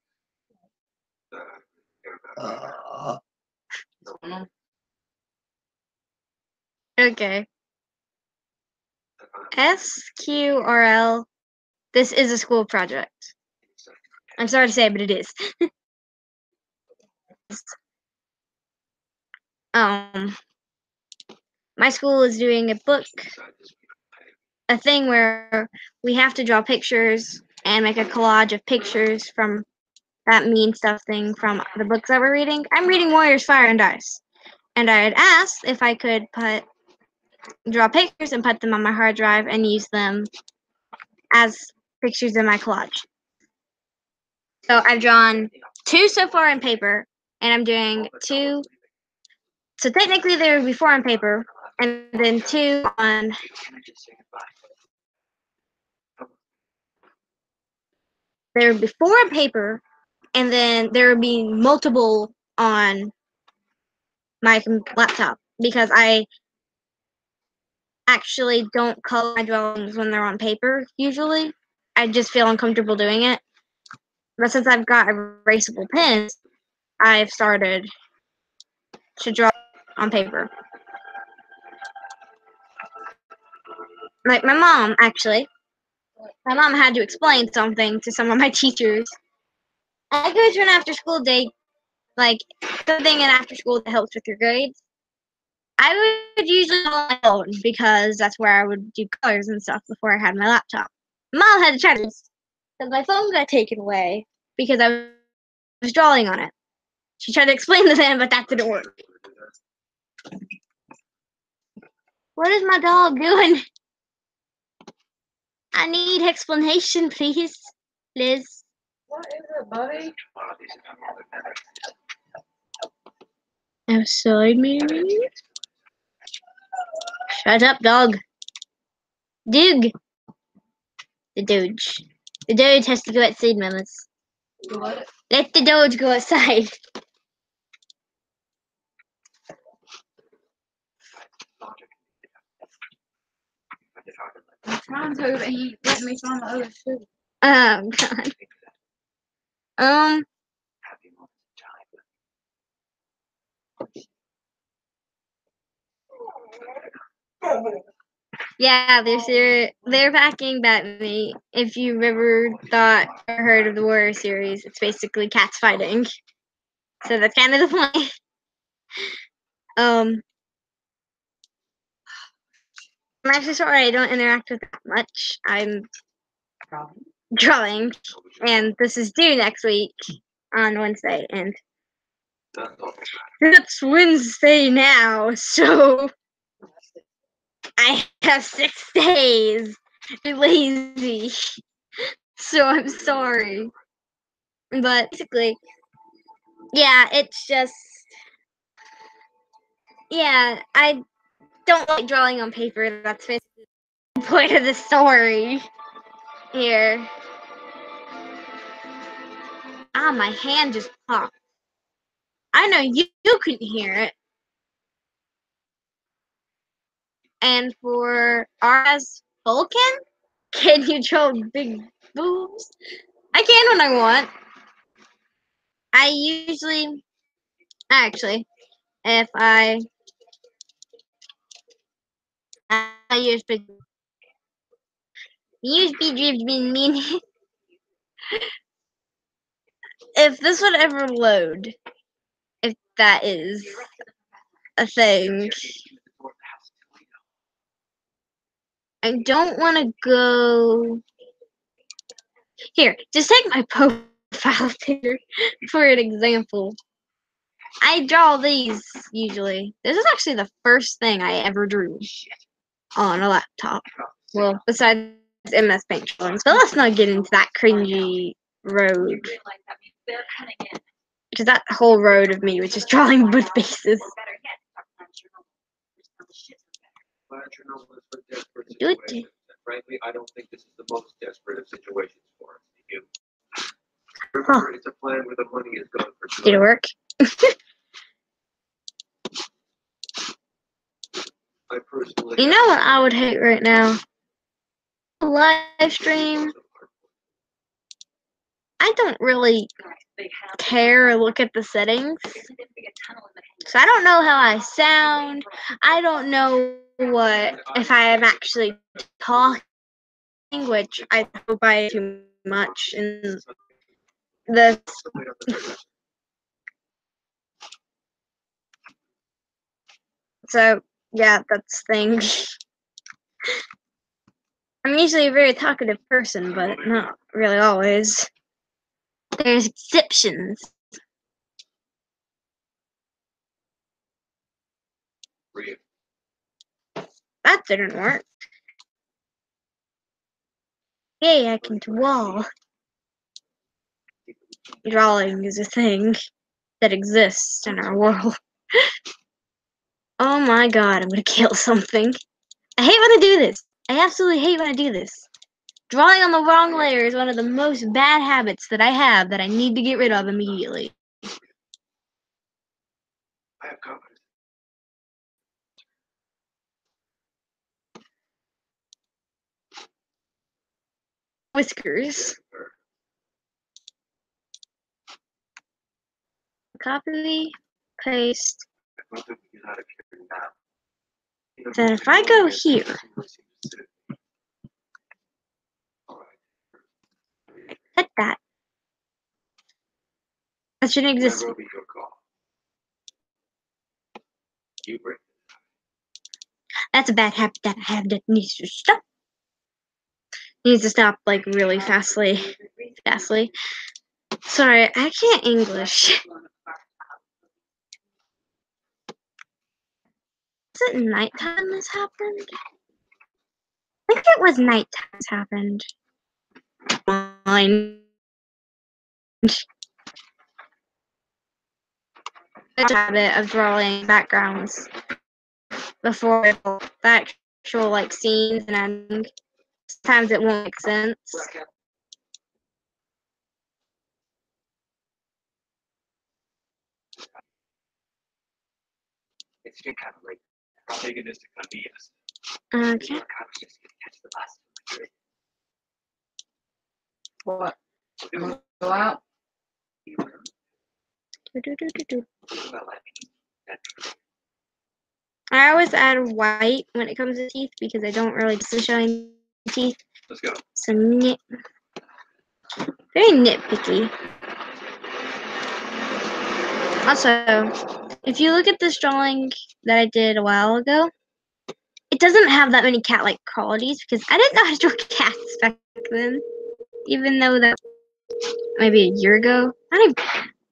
that I care about. Okay. SQRL. This is a school project. I'm sorry to say, but it is. My school is doing a book, a thing where we have to draw pictures and make a collage of pictures from that mean stuff thing from the books that we're reading. I'm reading Warriors, Fire, and Ice. And I had asked if I could draw pictures and put them on my hard drive and use them as pictures in my collage. So I've drawn 2 so far on paper, and I'm doing 2. So technically there would be 4 on paper, and then 2 on. There would be 4 on paper, and then there would be multiple on my laptop, because I actually don't color my drawings when they're on paper, usually. I just feel uncomfortable doing it. But since I've got erasable pens, I've started to draw on paper. Like my mom, actually. My mom had to explain something to some of my teachers. I go to an after-school day, like something in after school that helps with your grades. I would usually go on my own because that's where I would do colors and stuff before I had my laptop. Mom had to try this because my phone got taken away because I was drawing on it. She tried to explain to them, but that didn't work. What is my dog doing? I need explanation, please, Liz. What is it, buddy? Outside me. Shut up, dog. Doog. The Doge. The Doge has to go outside, mamas. What? Let the Doge go outside. I'm trying to, and you let me find the other shoe. Oh, God. Yeah, they're backing me. If you've ever thought or heard of the Warrior series, it's basically cats fighting. So that's kind of the point. I'm actually sorry I don't interact with that much. I'm drawing, and this is due next week on Wednesday, and it's Wednesday now, so I have 6 days. You're lazy. So I'm sorry. But basically, yeah, it's just, yeah, I don't like drawing on paper. That's basically the point of the story here. Ah, my hand just popped. I know you couldn't hear it. And for Aras Vulcan, can you draw big boobs? I can when I want. I usually, actually, if I use mean if this would ever load, if that is a thing. I don't want to go here. Just take my profile picture for an example. I draw these usually. This is actually the first thing I ever drew on a laptop. Well, besides MS Paint drawings, but let's not get into that cringy road. Because that whole road of me was just drawing with bases. Do it. And frankly, I don't think this is the most desperate of situations for us. You. Remember, it's a plan where the money is gone for sure. Did it work? I personally. You know what I would hate right now? A live stream. I don't really care or look at the settings. So I don't know how I sound. I don't know what if I am actually talking, which I hope I too much in the. So yeah, that's the thing. I'm usually a very talkative person, but not really always. There's exceptions. That didn't work. Hey, I can draw. Drawing is a thing that exists in our world. Oh my god, I'm gonna kill something. I hate when I do this. I absolutely hate when I do this. Drawing on the wrong layer is one of the most bad habits that I have that I need to get rid of immediately. I have confidence. Whiskers. Copy, paste. Then if I go here, hit that. That shouldn't exist. That's a bad habit that I have that needs to stop. Needs to stop like really fastly. Sorry, I can't English. Is it nighttime this happened? I think it was nighttime this happened. Fine. The habit of drawing backgrounds before the actual like scenes and ending. Sometimes it won't make sense. It's kind of like antagonistic on me. Okay. What? Go out? I always add white when it comes to teeth because I don't really see showing teeth. Let's go. So very nitpicky. Also, if you look at this drawing that I did a while ago, it doesn't have that many cat-like qualities because I didn't know how to draw cats back then. Even though that maybe a year ago.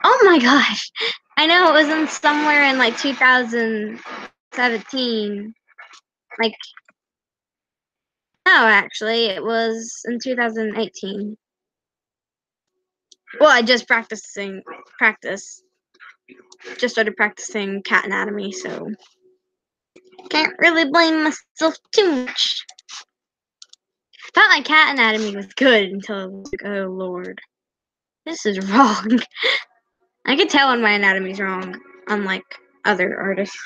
Oh my gosh! I know it was in somewhere in like 2017. Like, no, actually, it was in 2018. Well, I just just started practicing cat anatomy, so can't really blame myself too much. Thought my cat anatomy was good until I was like, oh lord, this is wrong. I could tell when my anatomy's wrong, unlike other artists.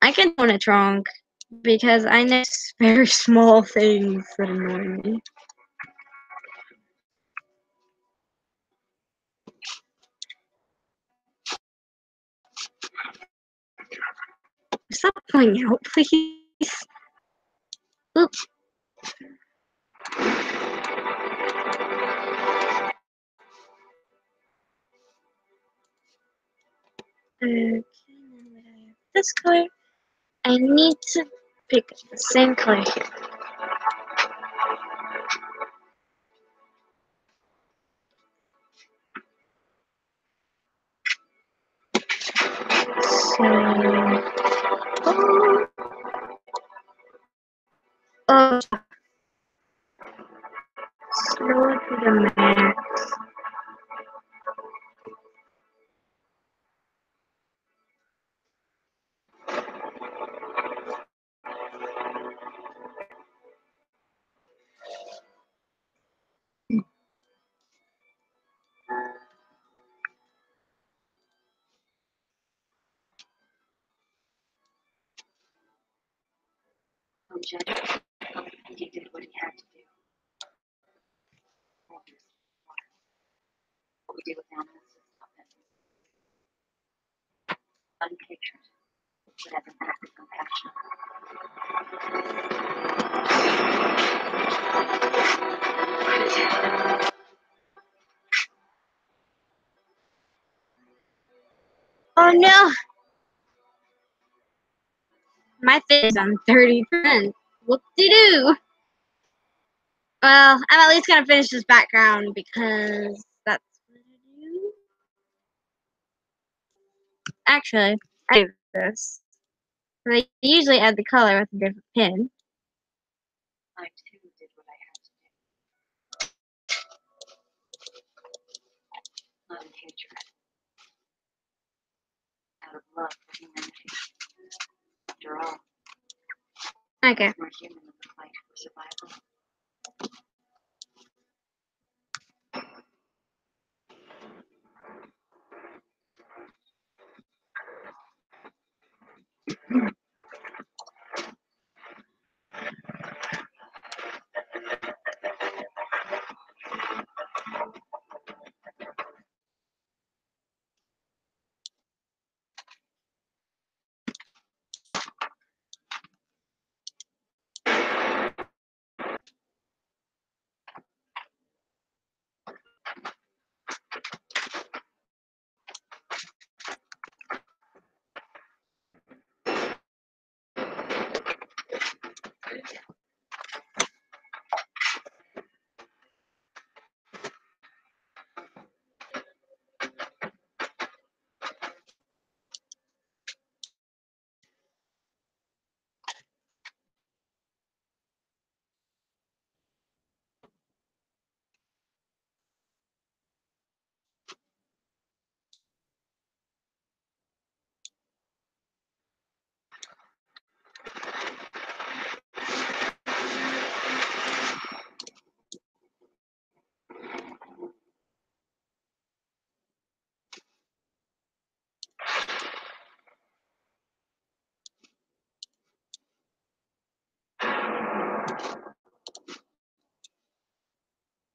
I can tell when it's wrong because I notice very small things that annoy me. Stop pointing out, please. Oops. Okay, now that I have this color, I need to pick the same color here. So, oh, slow it to the max. He did what he had to do. What we do with animals is something unpictured, but as an act of compassion. Oh no! My thing is on 30%. Whoop-de-doo! Well, I'm at least gonna finish this background because that's what I do. Actually, I do this. I usually add the color with a different pen. I too did what I had to do. Not in hatred. Out of love for humanity. After all, Okay. we're human in the fight for survival.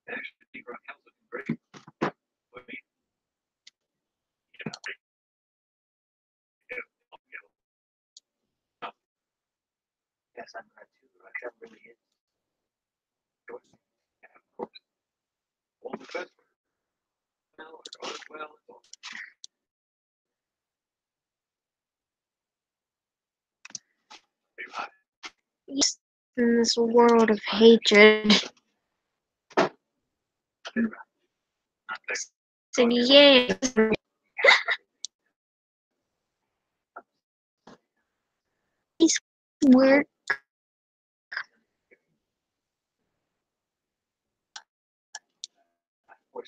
Actually, Raquel's looking great. I mean, yeah, yeah. Yes, I'm glad too. Raquel really is. Good. Yeah, of course. All the best for her. Well, all is well. It's all very hot. Yes, in this world of hatred. Not there. So yeah. These work. Of course,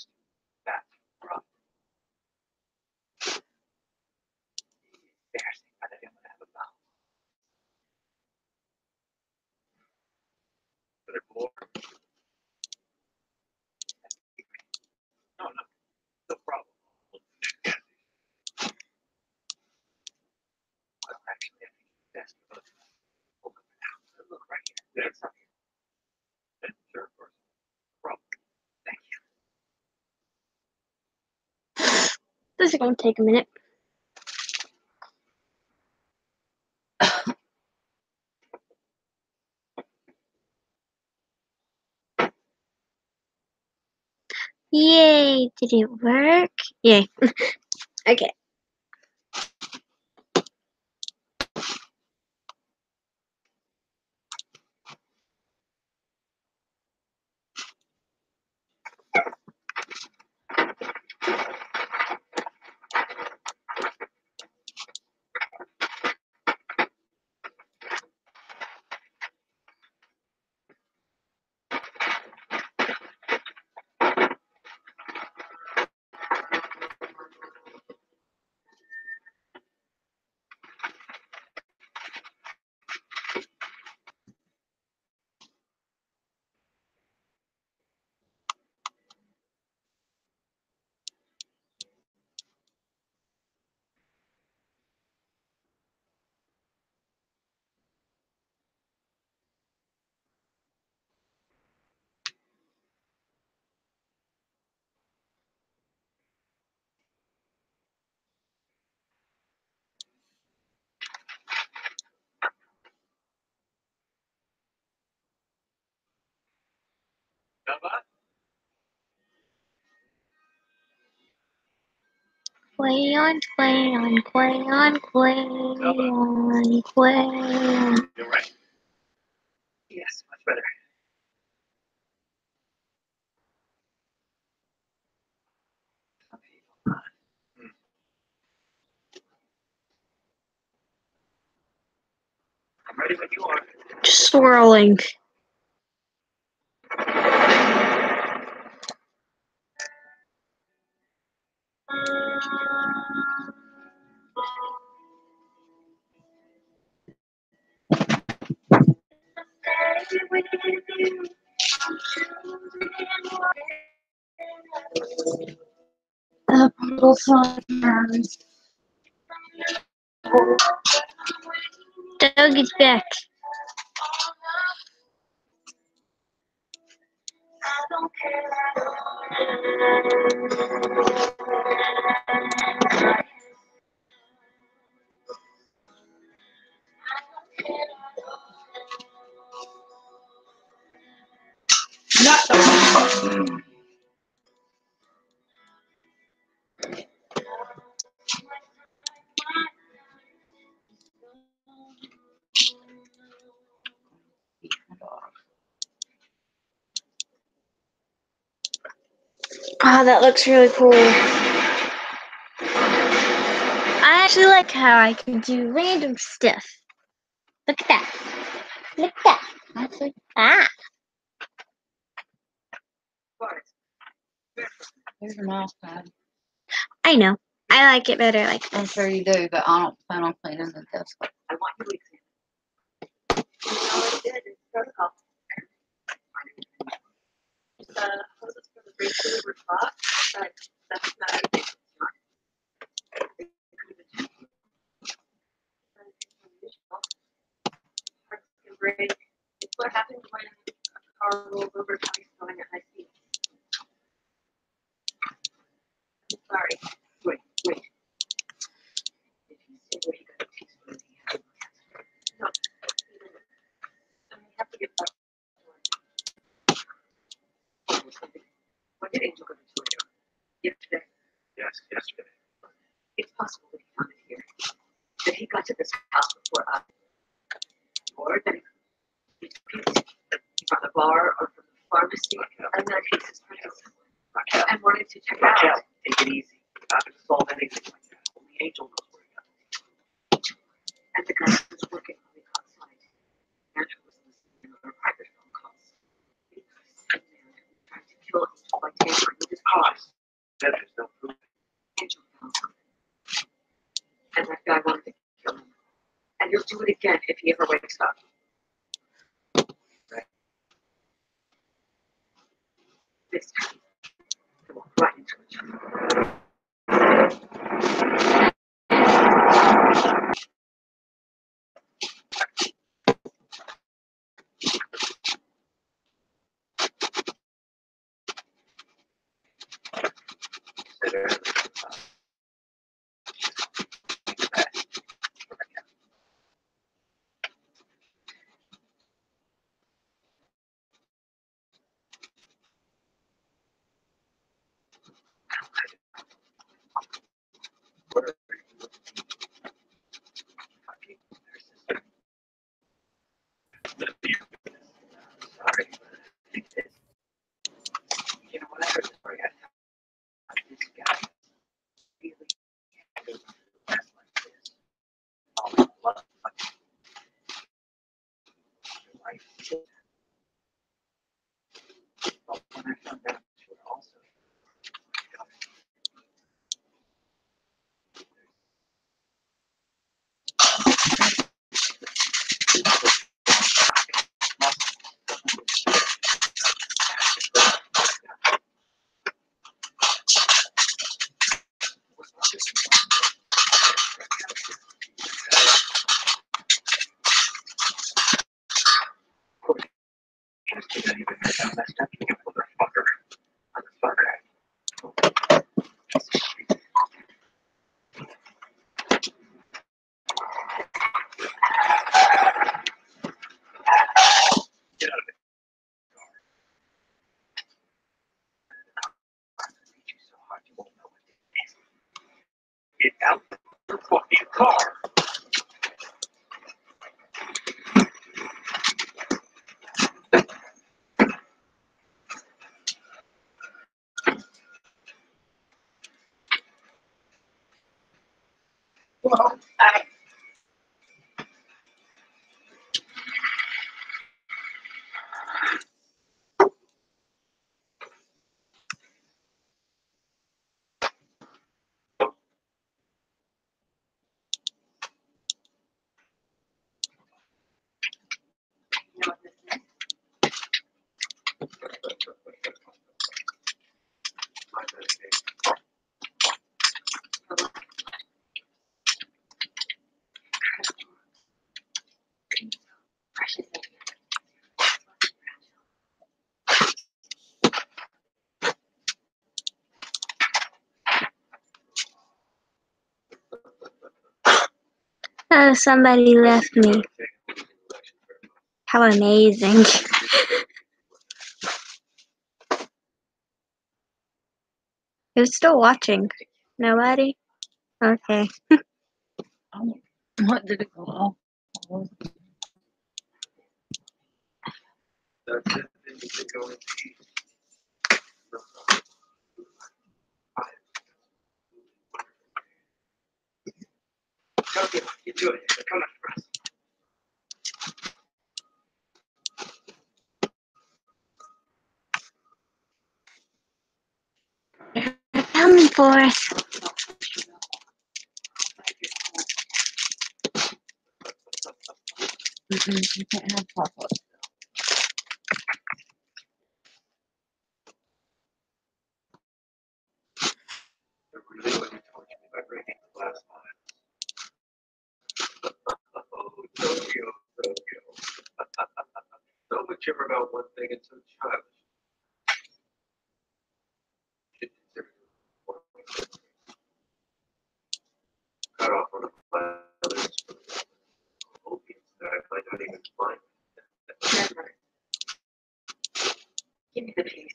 That's not sure, of course. Problem. Thank you. This is gonna take a minute. Yay! Did it work? Yay. Okay. Nava? Play on, play on, play on, play on, play on. You're right. Yes, much better. I'm ready when you are. Just swirling. The little sunshine. Doug is back. Not the Oh, that looks really cool. I actually like how I can do random stuff. Look at that. Look at that. Ah. Here's your mouse pad. I know. I like it better like I'm this. sure you do, but I don't plan on cleaning the desk. I want you to examine. You already did. It's protocol. Hoses for the brake fluid were clogged, but that's not a big concern. It could have been unusual. Parts can break. It's what happens when a car rolls over twice going at high speed. I'm sorry. Wait. If you say where you got a teaspoon, you have no. I have to get back to work. When did Angel go to Toledo? Yesterday. Yes, yesterday. It's possible that he found it here. That he got to this house before us. Or that he took from the bar or from the pharmacy and then he suspected someone and wanted to check it out. Raquel, take it easy. Not to solve anything like that. Only Angel knows where he got it. And the guy who was working on the outside. Andrew was listening to our private phone calls. He was a man who tried to kill Angel by tampering with his cars. That is no proof. Angel found something. And that guy wanted to kill him. And he'll do it again if he ever wakes up. This time, they walk right into each other. Sorry. You know, when I heard the story, I thought this guy really goes through the West like this. All my love, life. But when I found out you were also get out of it. You so hard you won't know what it is. Get out of your fucking car. Well, You know what this is? my medication. Precious. Oh, somebody left me. How amazing. Who's still watching? Nobody? Okay. What did it go off? That's it. Then you can go and eat. Okay, you do it. Come on, press. They're coming for us. You can't have chocolate. They're really going to torture me by breaking the glass line. Oh, Tokyo, Tokyo. So mature about one thing and so childish. Should consider cut off one of my others. Opiates that I might not even find. Never. Give me the piece.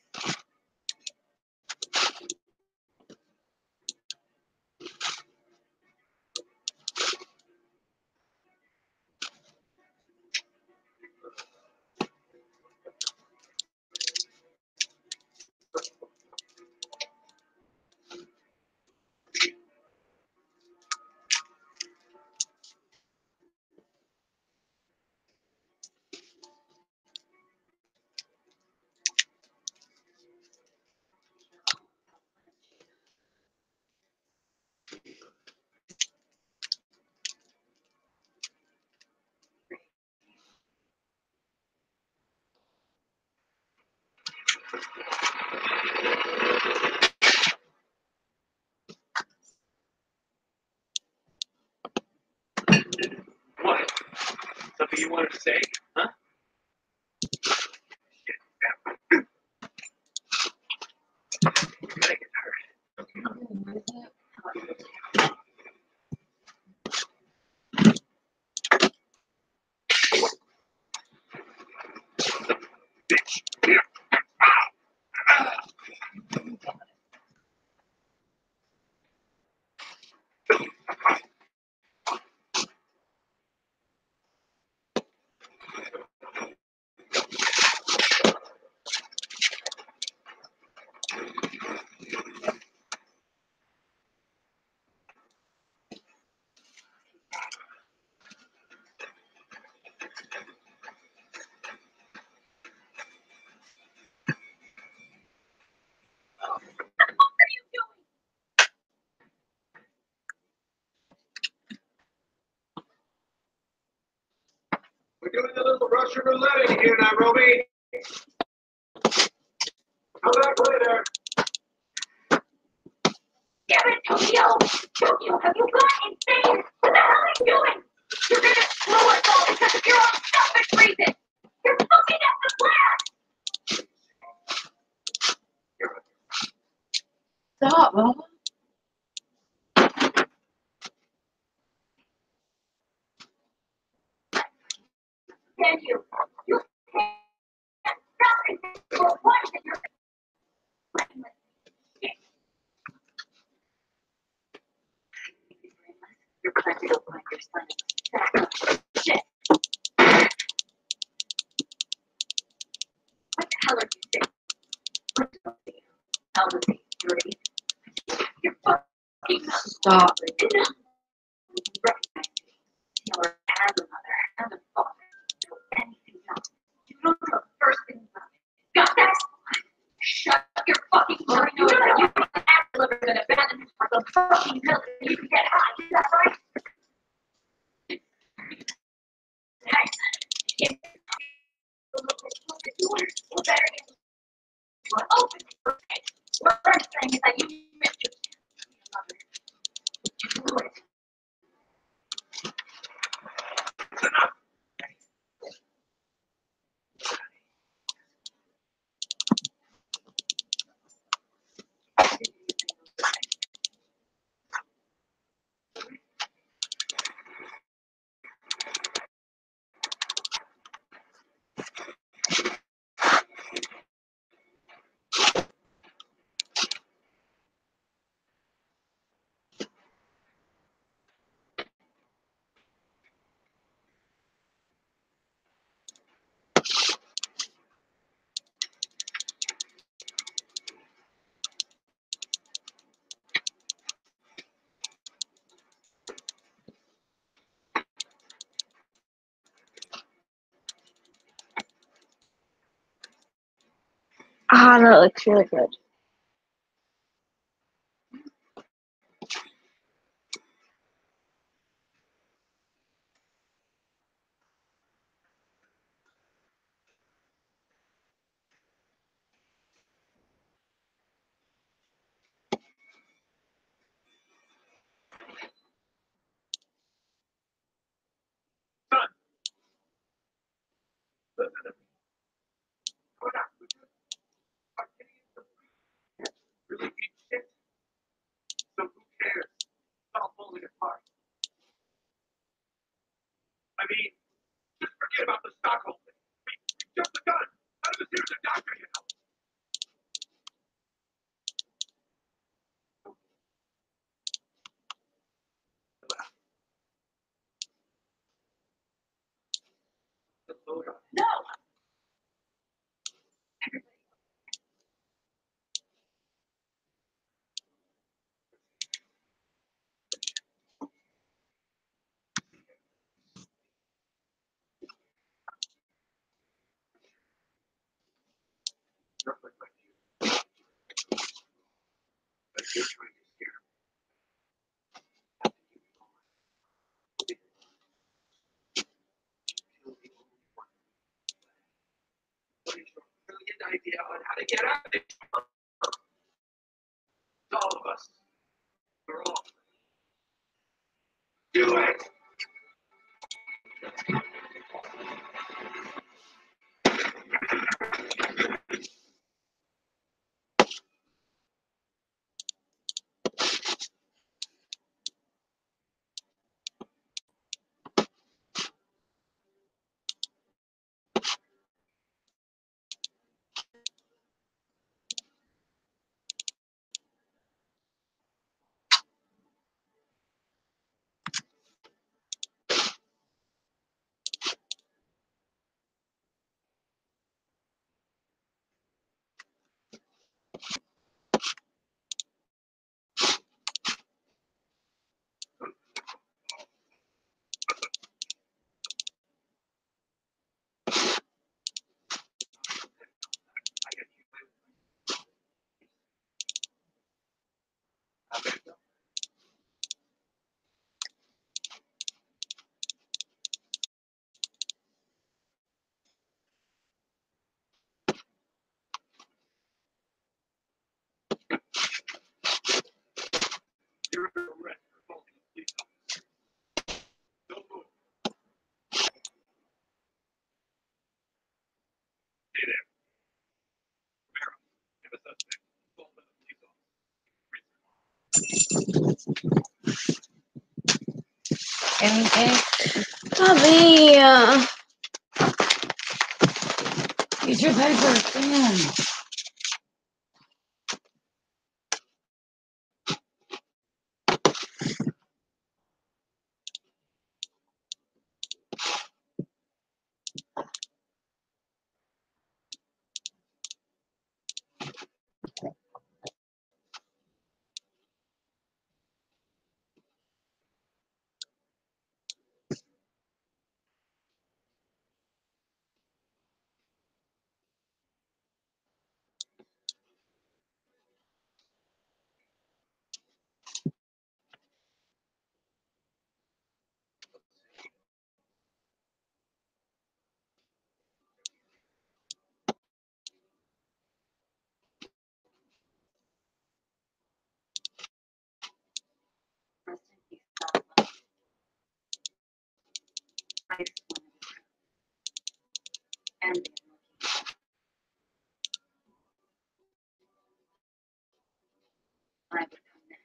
What? Something you wanted to say? Huh? Shit. You're gonna get hurt. We're doing a little Russian roulette in here, Nairobi. Come back later. Damn it, Tokyo! Tokyo, have you gone insane? What the hell are you doing? You're gonna screw us all because of your own selfish reasons! You're fucking up the plan! Stop, Mama. Can you? You can't stop it for one that you're You're trying to go find your son. Shit. What the hell are you saying? What the hell are you? How is he? You're fucking nuts. Stop. Enough. Recognize me. Taylor has a mother, has a father. Or anything else. You don't know the first thing about it. Got that? Shut your fucking mouth. You know that you can act delivered and abandon him for some fucking pill and you can get high. Is that right? Hey. If you were better get open. What I'm saying is that you missed your mother. You blew it. Ah, that looks really good. Really deep shit. So who cares? It's all falling apart. I mean, just forget about the Stockholm thing. We jumped the gun. None of us here's a doctor, you know. The load on. No! Roughly like you. But you're trying to scare me. After you be gone. You'll be the only one. What is your brilliant idea on how to get out of it? All of us. We're all. Do it! Any Bobby, get your paper pen. And I would come next.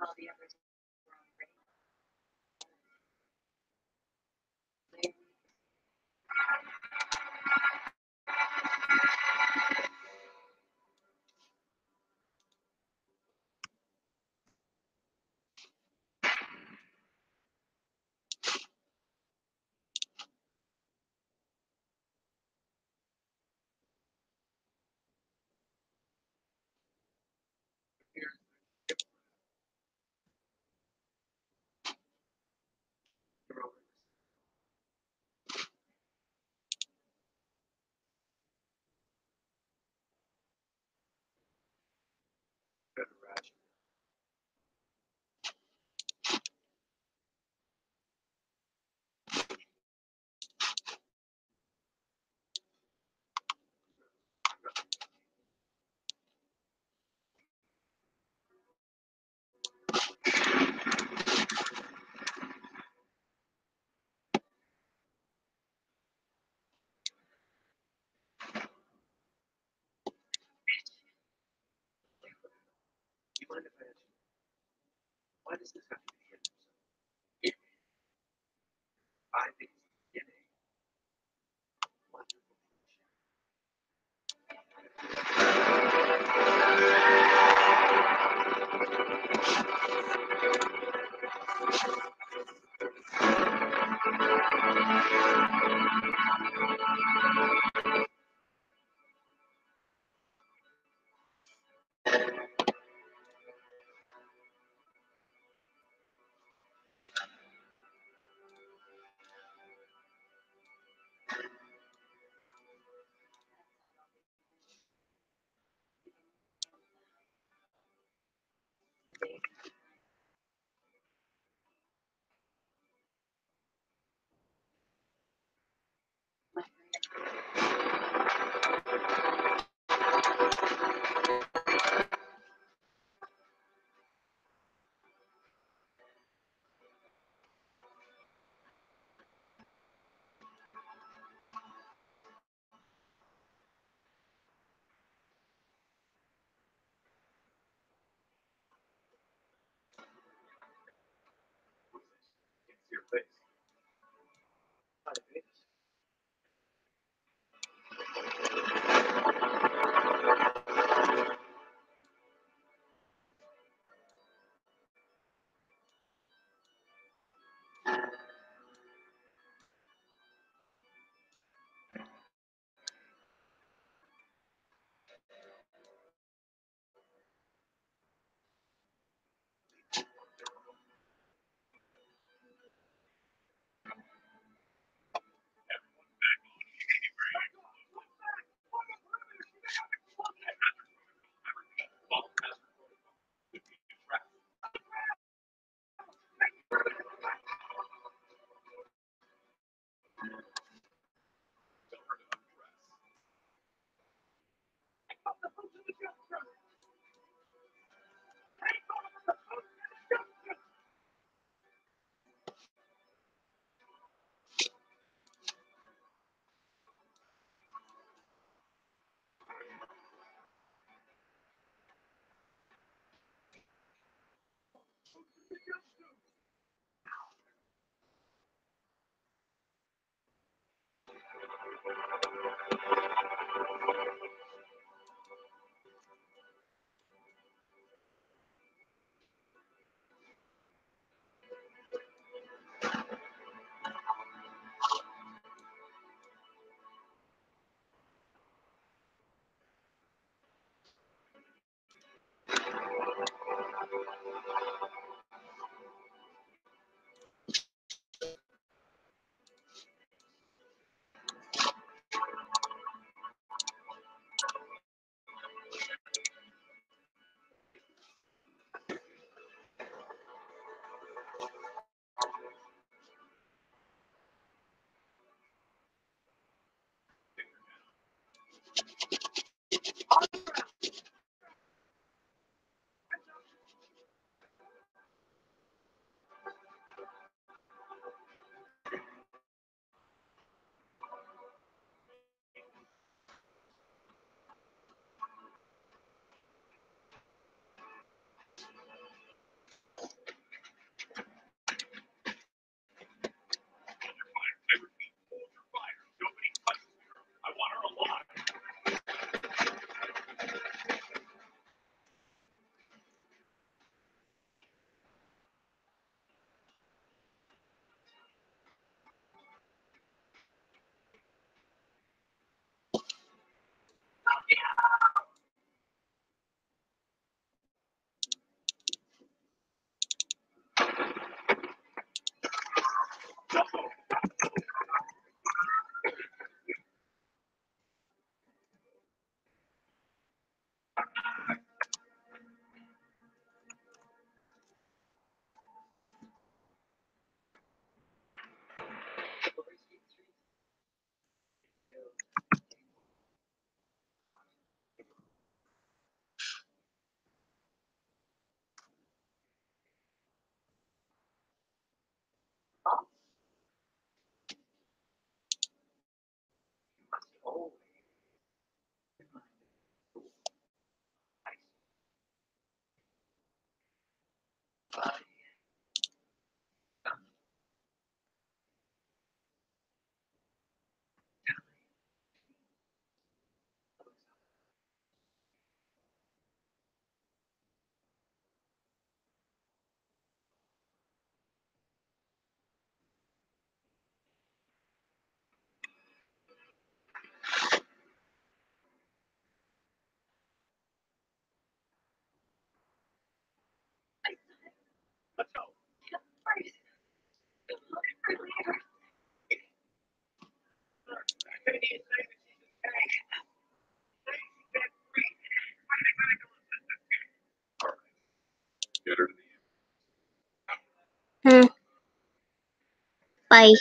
All the others were on break. You mind if I ask you, why does this have to be the end of something? I think it's the beginning. Wonderful. It's your face. Hi, Venus. Tell her to undress. I want her alive. Let's go. Get her to the Bye.